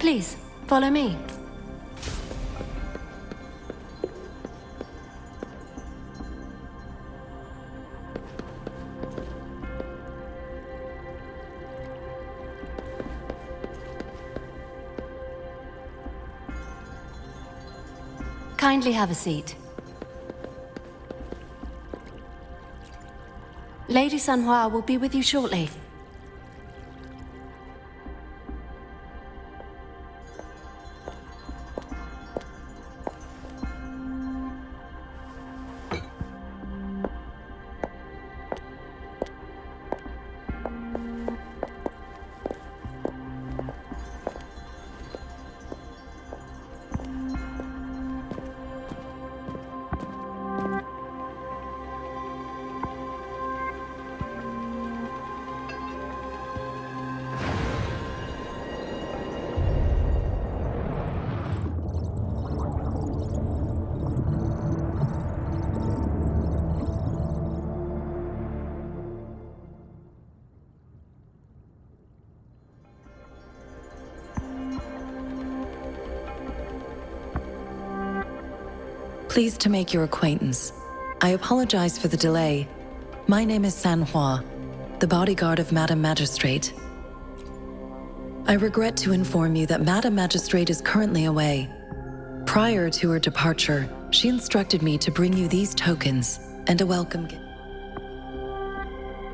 Please, follow me. Kindly have a seat. Lady Sanhua will be with you shortly. Pleased to make your acquaintance. I apologize for the delay. My name is Sanhua, the bodyguard of Madam Magistrate. I regret to inform you that Madam Magistrate is currently away. Prior to her departure, she instructed me to bring you these tokens and a welcome gift.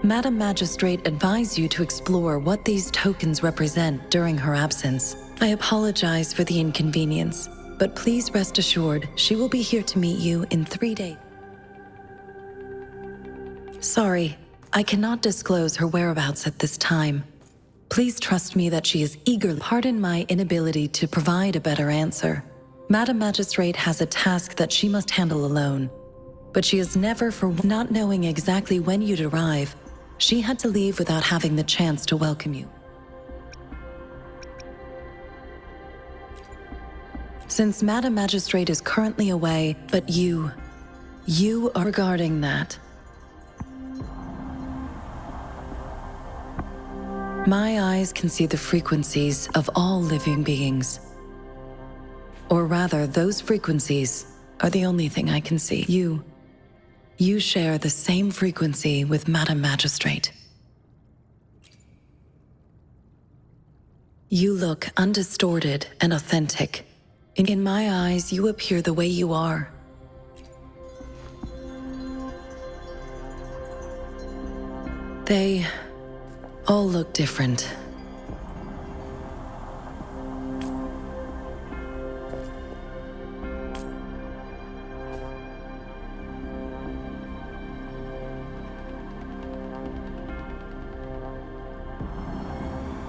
Madam Magistrate advised you to explore what these tokens represent during her absence. I apologize for the inconvenience, but please rest assured she will be here to meet you in 3 days. Sorry, I cannot disclose her whereabouts at this time. Please trust me that she is eager. Pardon my inability to provide a better answer. Madam Magistrate has a task that she must handle alone, but she is never for not knowing exactly when you'd arrive. She had to leave without having the chance to welcome you. Since Madam Magistrate is currently away, but you are regarding that. My eyes can see the frequencies of all living beings. Or rather, those frequencies are the only thing I can see. You share the same frequency with Madam Magistrate. You look undistorted and authentic. In my eyes, you appear the way you are. They all look different.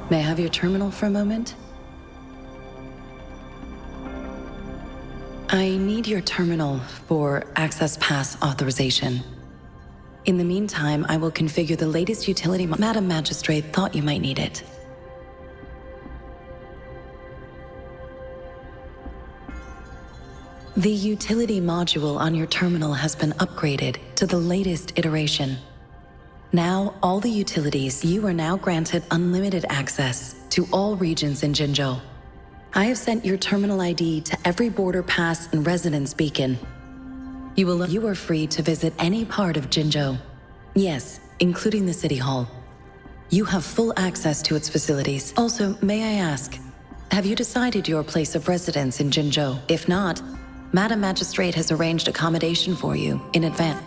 May I have your terminal for a moment? I need your terminal for Access Pass authorization. In the meantime, I will configure the latest utility. Madam Magistrate thought you might need it. The utility module on your terminal has been upgraded to the latest iteration. Now, all the utilities, you are now granted unlimited access to all regions in Jinzhou. I have sent your terminal ID to every border pass and residence beacon. You are free to visit any part of Jinzhou. Yes, including the City Hall. You have full access to its facilities. Also, may I ask, have you decided your place of residence in Jinzhou? If not, Madam Magistrate has arranged accommodation for you in advance.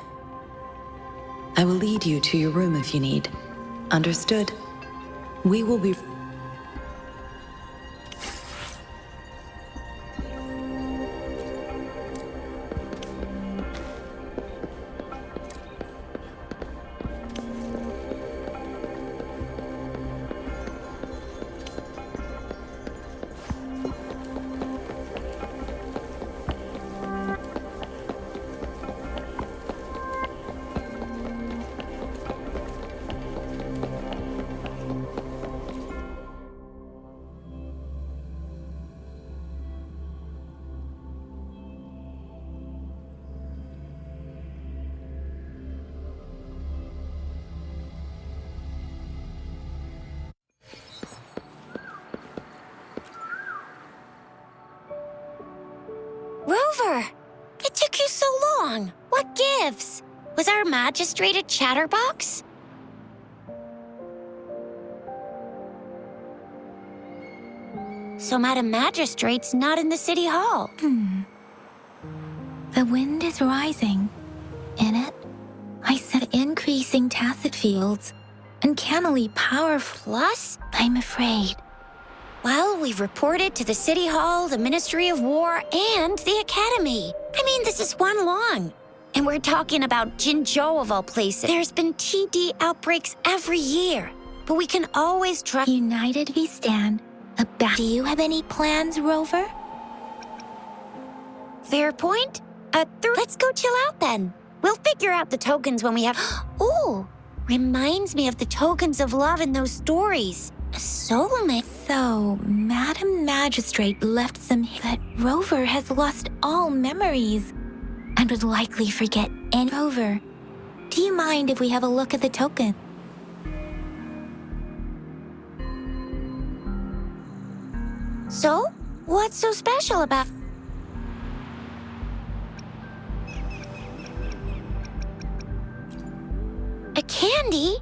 I will lead you to your room if you need. Understood? We will be... took you so long? What gives? Was our magistrate a chatterbox? So Madam Magistrate's not in the city hall. The wind is rising. In it, I set increasing tacit fields, uncannily powerful. Plus, I'm afraid. well, we've reported to the City Hall, the Ministry of War, and the Academy. I mean, this is one long. And we're talking about Jinzhou of all places. There's been TD outbreaks every year, but we can always trust. United we stand. Do you have any plans, Rover? Fair point. Let's go chill out then. We'll figure out the tokens when we have. Ooh, reminds me of the tokens of love in those stories. A soulmate. So, Madam Magistrate left some that Rover has lost all memories and would likely forget any. Rover, do you mind if we have a look at the token? So, what's so special about? A candy?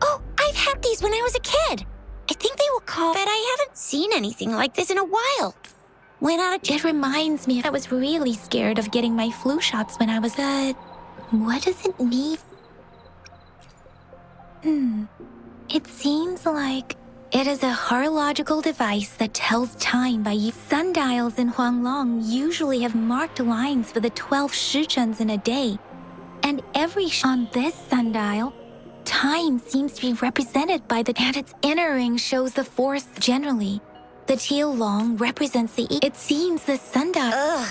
Oh, I've had these when I was a kid. I think they were called, but I haven't seen anything like this in a while. Went out of. It reminds me I was really scared of getting my flu shots when I was what does it mean? It seems like it is a horological device that tells time by use. Sundials in Huanglong usually have marked lines for the 12 shichens in a day. And on this sundial, time seems to be represented by and its inner ring shows the force generally. The teal long represents the it seems the sundial. Ugh,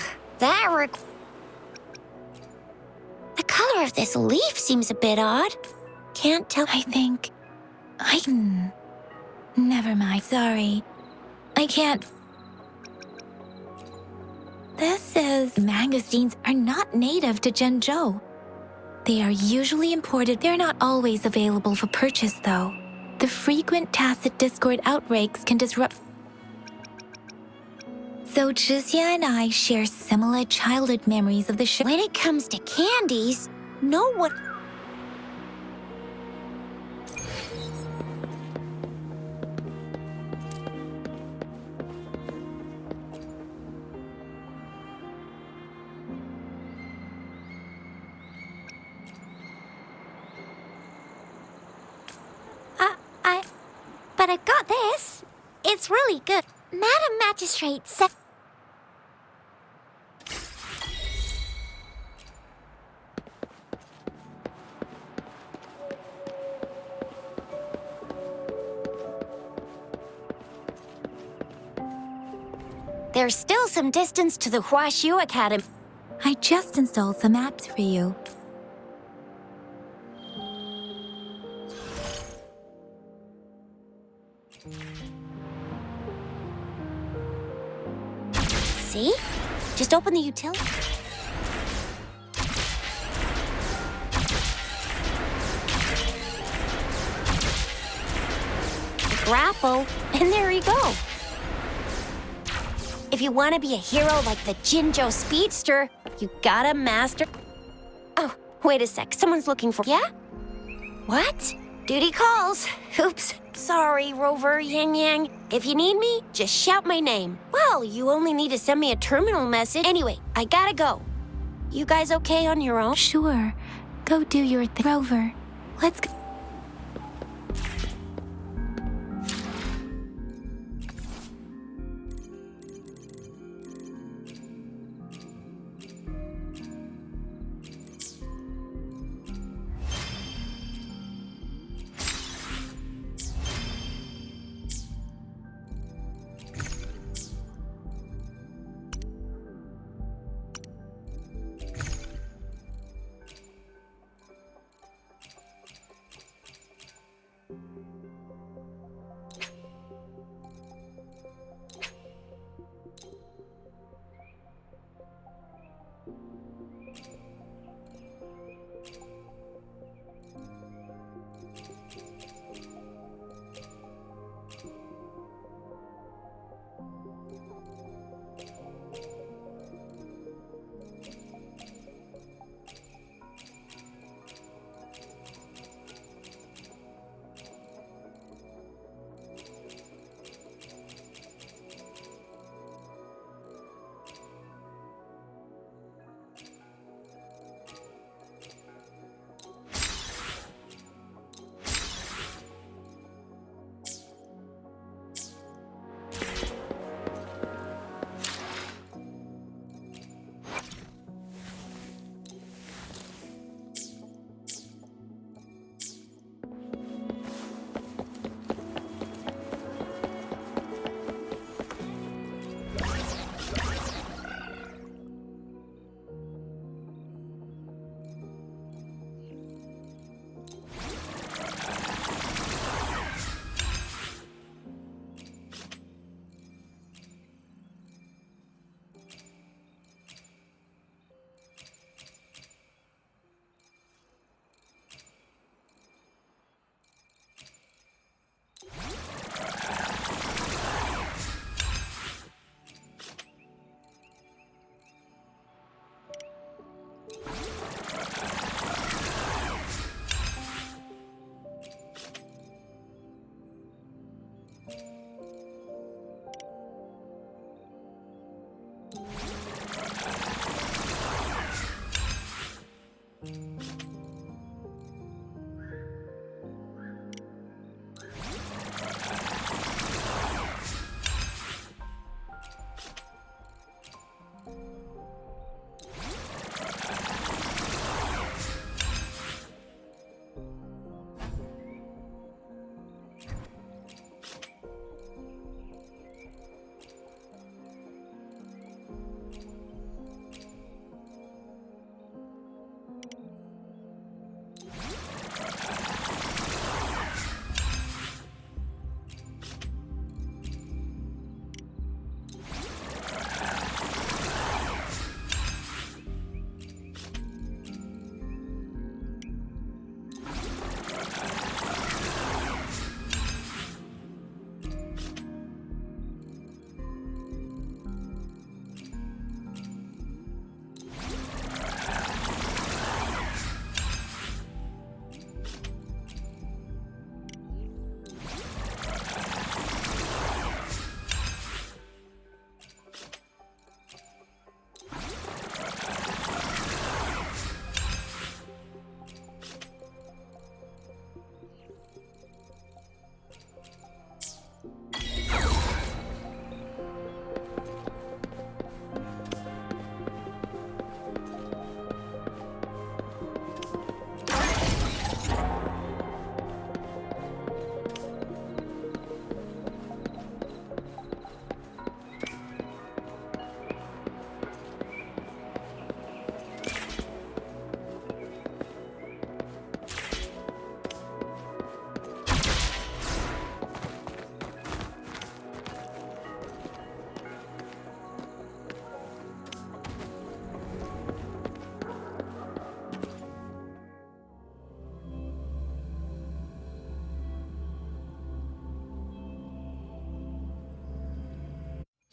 the color of this leaf seems a bit odd. Can't tell. I think never mind, sorry. I can't. This is magazines are not native to Zhenzhou. They are usually imported. They're not always available for purchase, though. The frequent tacit discord outbreaks can disrupt. So Zhixia and I share similar childhood memories of the show. When it comes to candies, no one. But I've got this. It's really good. Madam Magistrate said. There's still some distance to the Huaxiu Academy. I just installed some apps for you. See? Just open the utility. Grapple, and there you go. If you want to be a hero like the Jinzhou Speedster, you gotta master. Oh, wait a sec. Someone's looking for. Yeah? What? Duty calls. Oops. Sorry, Rover, Yang Yang. If you need me, just shout my name. Well, you only need to send me a terminal message. Anyway, I gotta go. You guys okay on your own? Sure. Go do your thing. Rover, let's go.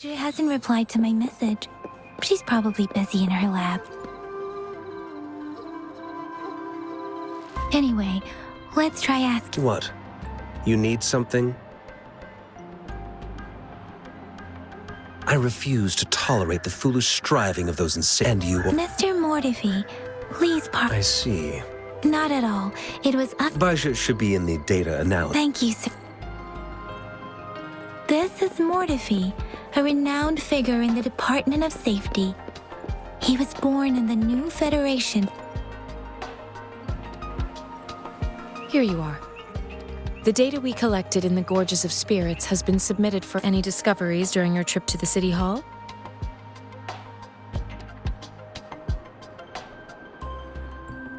She hasn't replied to my message. She's probably busy in her lab. Anyway, let's try asking. What? You need something? I refuse to tolerate the foolish striving of those insane. And you will. Mr. Mortify, please I see. Not at all. It was up. Budget should be in the data analysis. Thank you, sir. This is Mortify, a renowned figure in the Department of Safety. He was born in the new Federation. Here you are. The data we collected in the Gorges of Spirits has been submitted for any discoveries during your trip to the City Hall.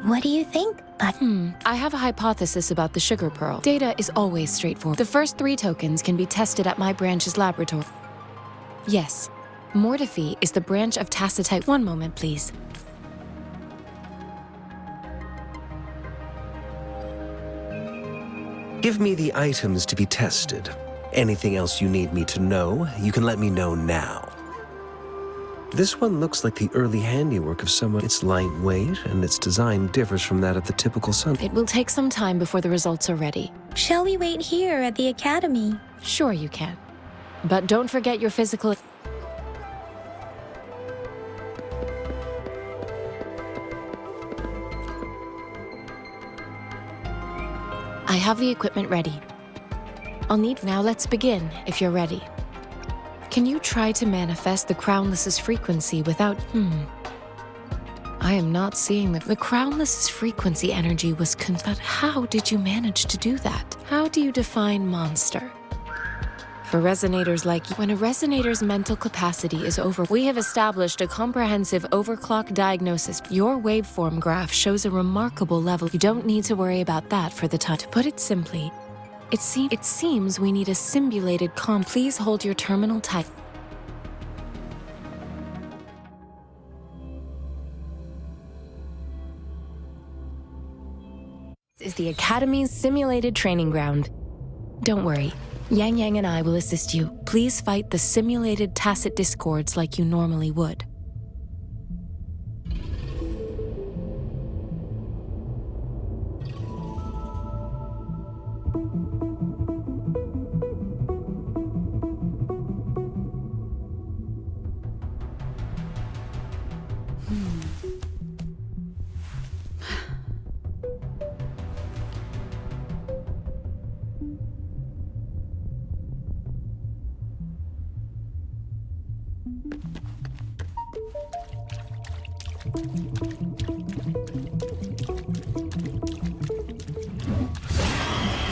What do you think? I have a hypothesis about the sugar pearl. Data is always straightforward. The first 3 tokens can be tested at my branch's laboratory. Yes, Mortify is the branch of Tacitite. One moment, please. Give me the items to be tested. Anything else you need me to know, you can let me know now. This one looks like the early handiwork of someone. It's lightweight, and its design differs from that of the typical sun. It will take some time before the results are ready. Shall we wait here at the Academy? Sure you can. But don't forget your physical... I have the equipment ready. I'll need... Now let's begin, if you're ready. Can you try to manifest the Crownless's frequency without... I am not seeing the Crownless's frequency energy was But how did you manage to do that? How do you define monster? For resonators like you, when a resonator's mental capacity is over, we have established a comprehensive overclock diagnosis. Your waveform graph shows a remarkable level. You don't need to worry about that for the time. To put it simply, it seems we need a simulated comp. Please hold your terminal tight. This is the Academy's simulated training ground. Don't worry, Yang Yang and I will assist you. Please fight the simulated tacit discords like you normally would.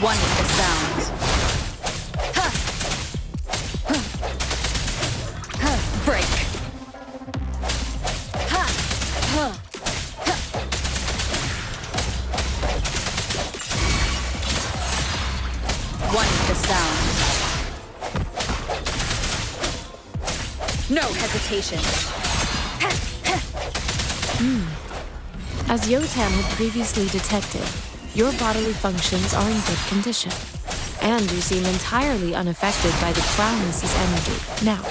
Wonderful sounds. Break. Wonderful sounds. No hesitation. As Yotan had previously detected, your bodily functions are in good condition, and you seem entirely unaffected by the Crownless's energy. Now,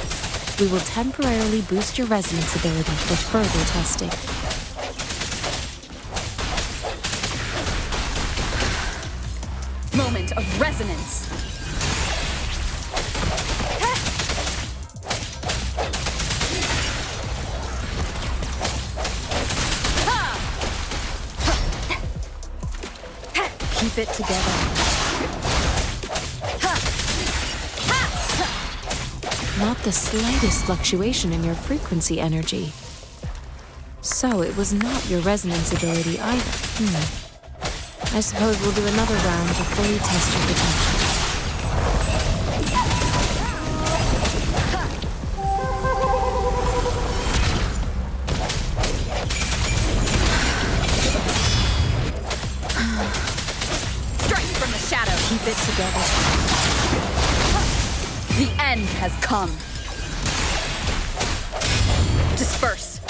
we will temporarily boost your resonance ability for further testing. Moment of resonance. Keep it together. Not the slightest fluctuation in your frequency energy. So it was not your resonance ability either. I suppose we'll do another round to fully test your potential. Keep it together. The end has come. Disperse.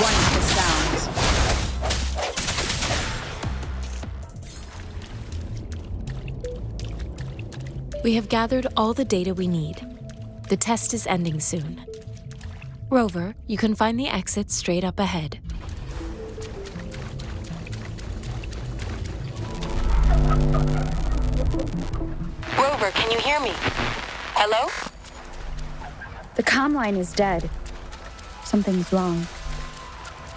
Wonderful sounds. We have gathered all the data we need. The test is ending soon. Rover, you can find the exit straight up ahead. Rover, can you hear me? Hello? The comm line is dead. Something's wrong.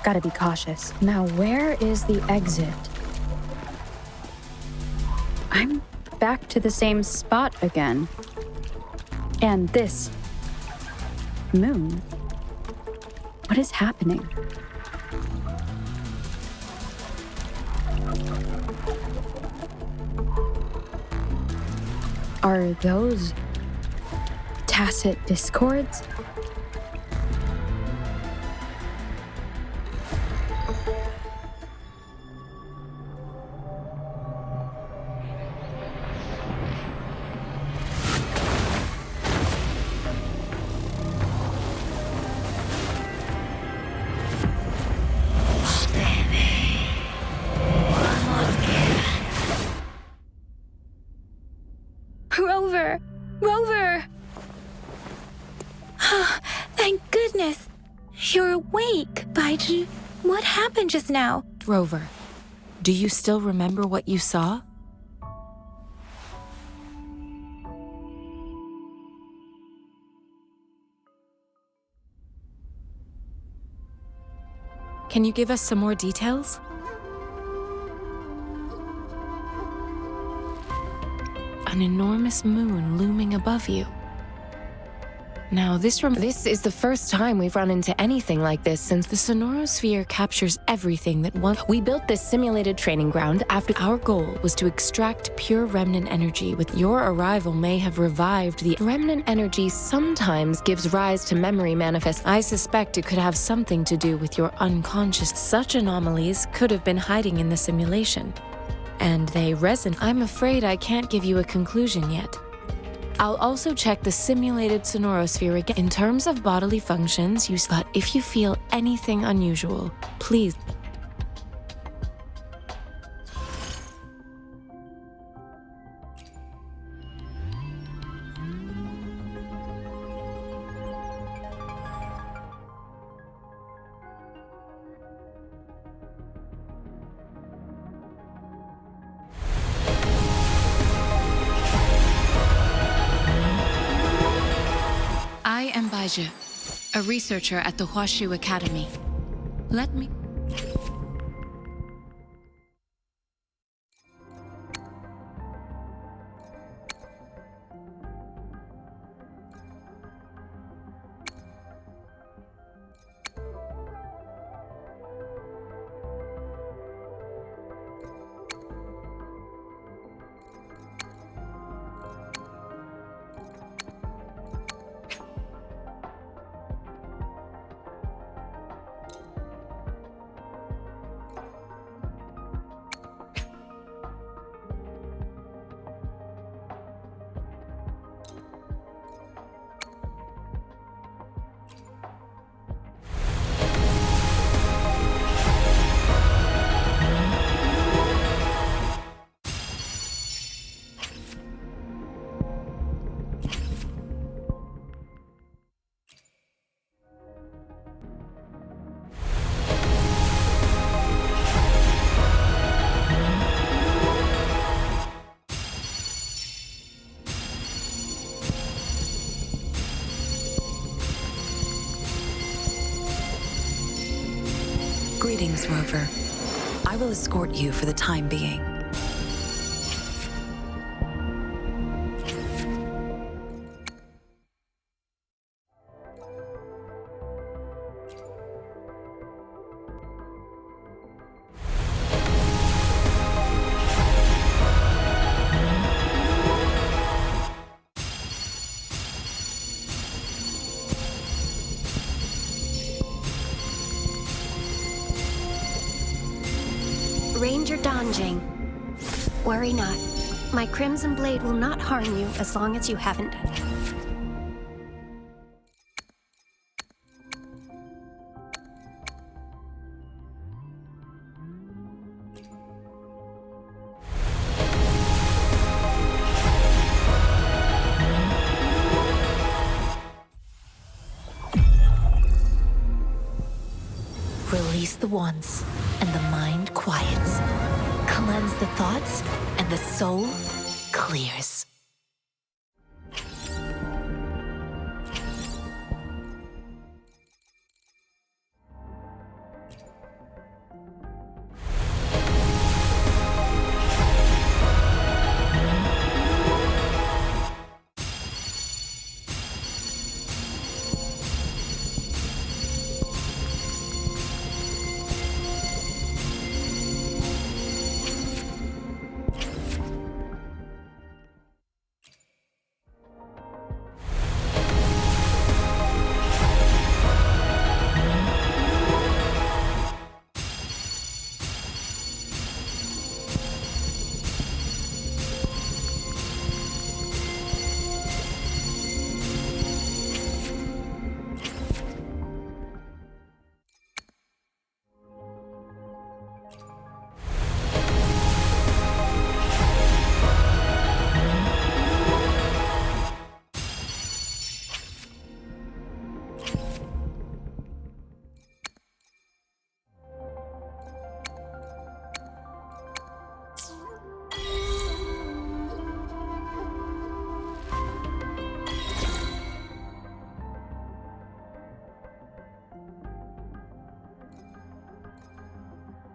Gotta be cautious. Now, where is the exit? I'm back to the same spot again. And this moon. What is happening? Are those tacit discords? Rover! Rover! Thank goodness! You're awake, Baizhi. What happened just now? Rover, do you still remember what you saw? Can you give us some more details? An enormous moon looming above you. Now, this is the first time we've run into anything like this since the sonorosphere captures everything that once... We built this simulated training ground after our goal was to extract pure remnant energy. With your arrival may have revived the remnant energy sometimes gives rise to memory manifest. I suspect it could have something to do with your unconscious. Such anomalies could have been hiding in the simulation. And they resonate. I'm afraid I can't give you a conclusion yet. I'll also check the simulated sonorosphere again. In terms of bodily functions, but if you feel anything unusual, please. Elijah, a researcher at the Huashu Academy. Let me... Greetings, Rover. I will escort you for the time being. Ranger Donjing. Worry not. My Crimson Blade will not harm you as long as you haven't done it. Release the wands, and the mind quiets. Cleanse the thoughts, and the soul clears.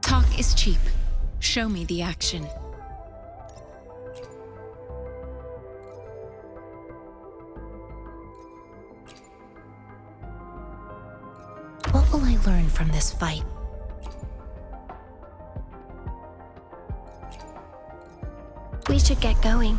Talk is cheap. Show me the action. What will I learn from this fight? We should get going.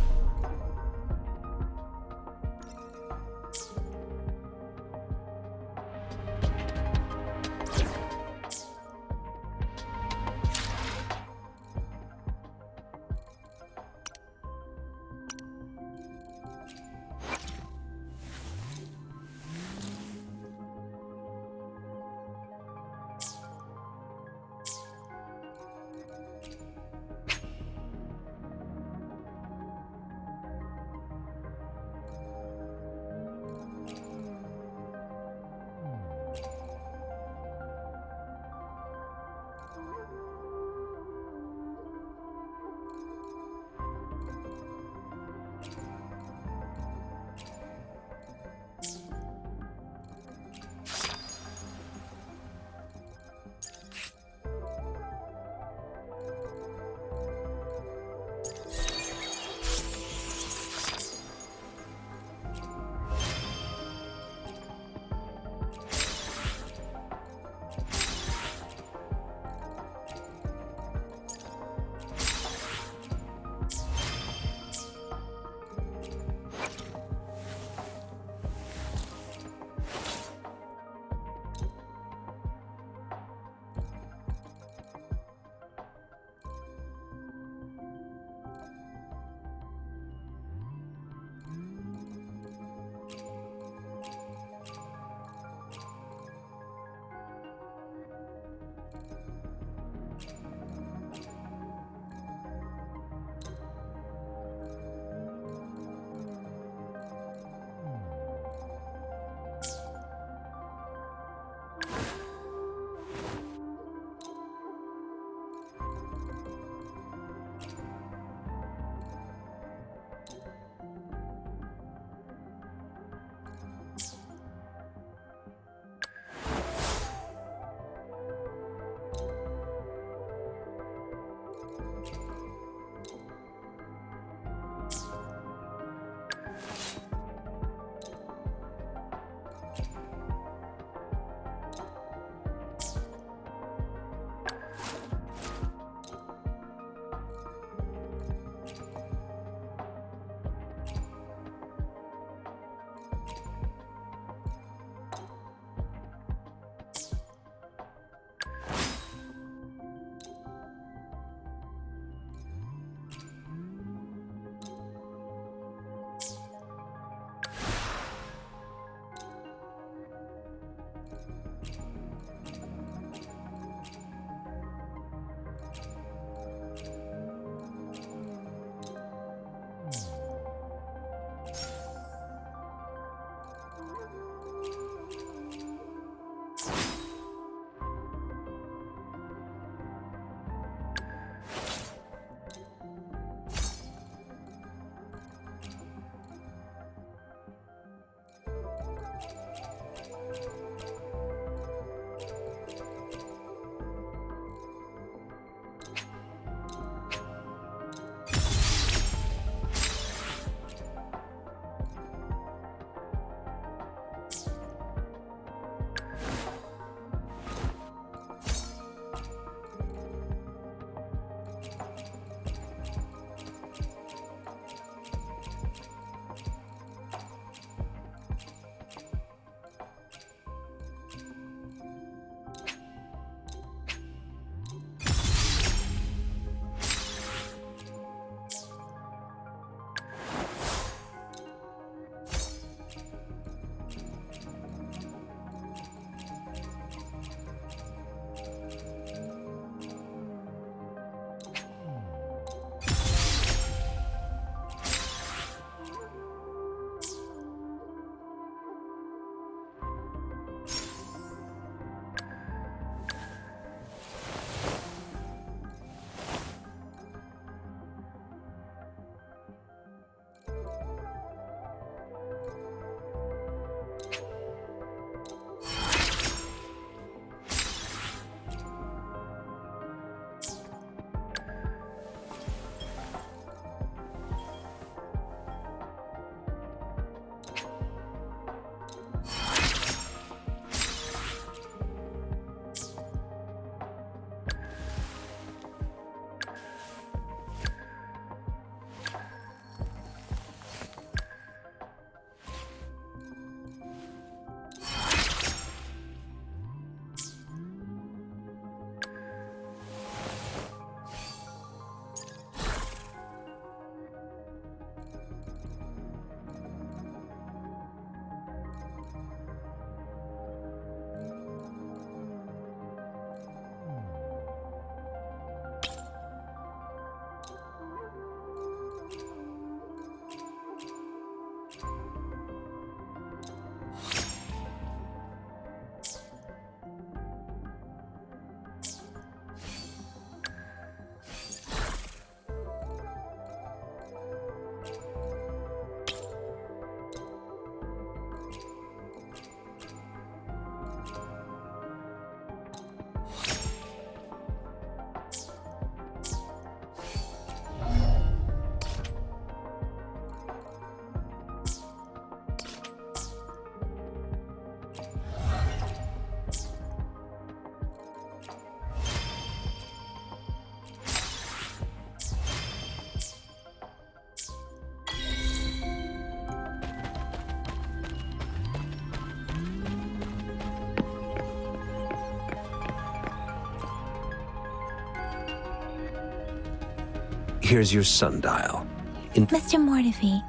Here's your sundial. Mr. Mortivy,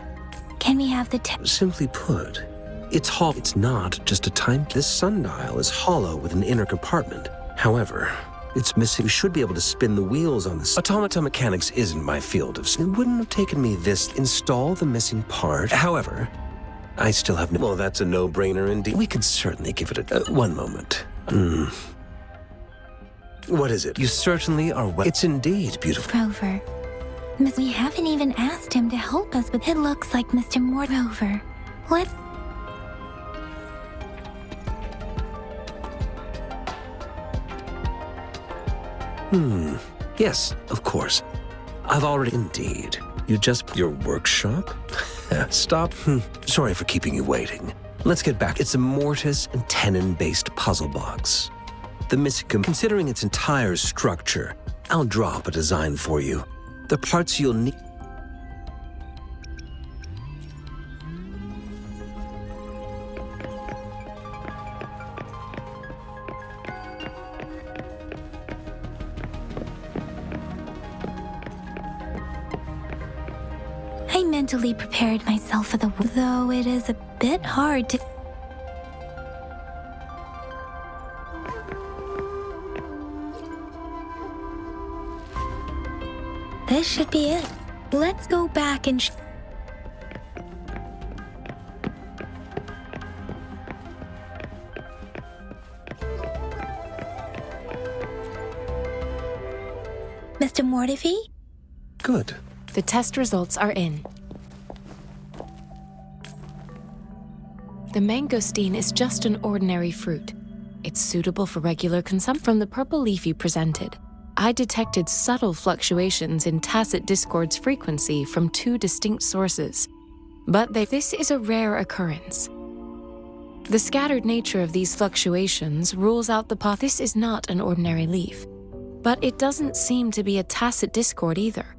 can we have the Simply put, it's hollow. It's not just a time. This sundial is hollow with an inner compartment. However, it's missing. You should be able to spin the wheels on this. Automata mechanics isn't my field of. It wouldn't have taken me this. Install the missing part. However, I still have no. Well, that's a no-brainer indeed. We can certainly give it a. One moment. What is it? You certainly are well. It's indeed beautiful. Rover. We haven't even asked him to help us, but it looks like Mr. Rover. What? Yes, of course. I've already. Indeed. You just. Your workshop? Stop. Sorry for keeping you waiting. Let's get back. It's a mortise and tenon-based puzzle box. The missing. Considering its entire structure, I'll draw up a design for you. The parts you'll need. I mentally prepared myself for the. Though it is a bit hard to. This should be it. Let's go back and Mr. Mortivy? Good. The test results are in. The mangosteen is just an ordinary fruit. It's suitable for regular consumption. From the purple leaf you presented, I detected subtle fluctuations in tacit discord's frequency from two distinct sources. But this is a rare occurrence. The scattered nature of these fluctuations rules out the this is not an ordinary leaf. But it doesn't seem to be a tacit discord either.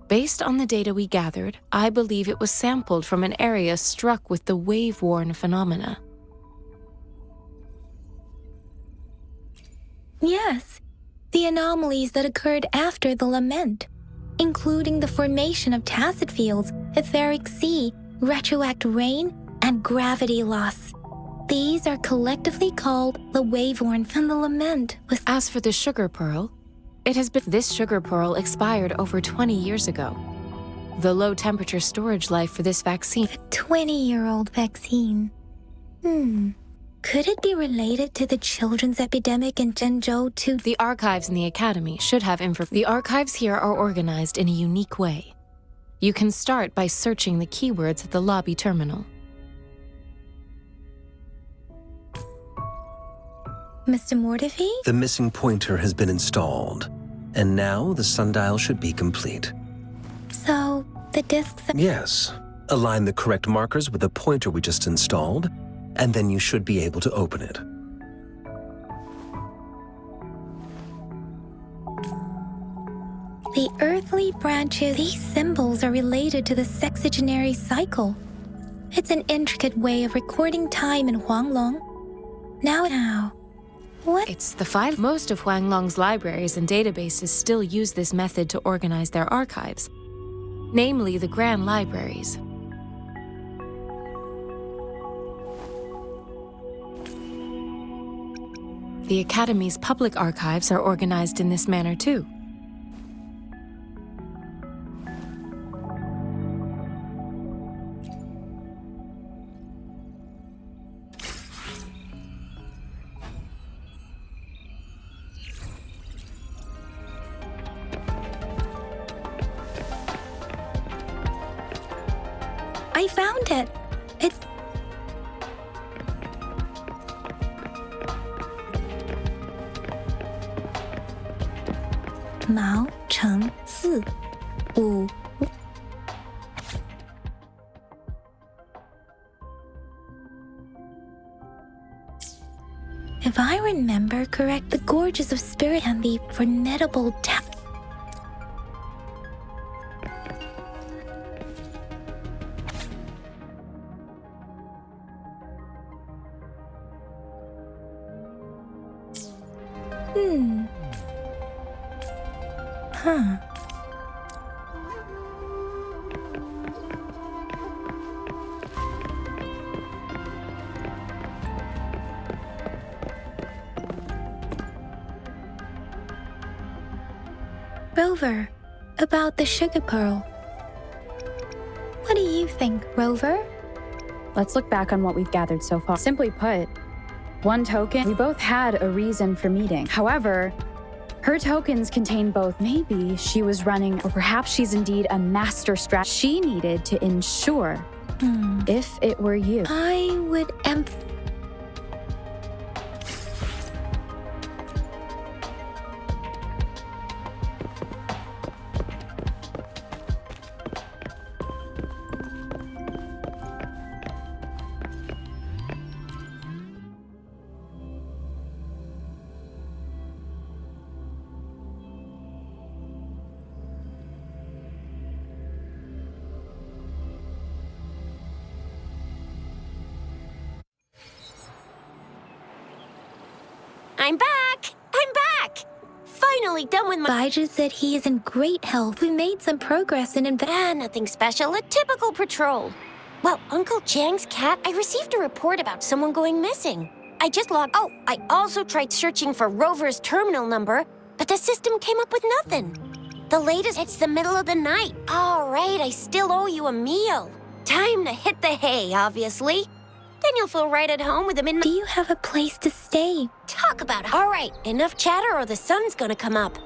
Based on the data we gathered, I believe it was sampled from an area struck with the wave-worn phenomena. Yes. The anomalies that occurred after the lament, including the formation of tacit fields, etheric sea, retroact rain, and gravity loss. These are collectively called the wave-worn from the lament. As for the sugar pearl, this sugar pearl expired over 20 years ago. The low-temperature storage life for this vaccine. A 20-year-old vaccine. Could it be related to the children's epidemic in Zhenzhou too? The archives in the Academy should have info. The archives here are organized in a unique way. You can start by searching the keywords at the lobby terminal. Mr. Mortivy? The missing pointer has been installed, and now the sundial should be complete. So, the discs... Yes. Align the correct markers with the pointer we just installed, and then you should be able to open it. The earthly branches, these symbols are related to the sexagenary cycle. It's an intricate way of recording time in Huanglong. Now, what? It's the file. Most of Huanglong's libraries and databases still use this method to organize their archives, namely the Grand Libraries. The Academy's public archives are organized in this manner too. I found it. Mao Cheng Si Wu. If I remember correct, the Gorges of Spirit and the formidable Rover, about the sugar pearl. What do you think, Rover? Let's look back on what we've gathered so far. Simply put, one token, we both had a reason for meeting. However, her tokens contain both. Maybe she was running, or perhaps she's indeed a master strat. She needed to ensure, if it were you. I would I'm back! I'm back! Finally done with my— Baiju said he is in great health. We made some progress in nothing special, a typical patrol. Well, Uncle Chang's cat, I received a report about someone going missing. I just logged— Oh, I also tried searching for Rover's terminal number, but the system came up with nothing. The latest— It's the middle of the night. All right, I still owe you a meal. Time to hit the hay, obviously. Then you'll feel right at home with them in— Do you have a place to stay? Talk about it. All right, enough chatter or the sun's gonna come up.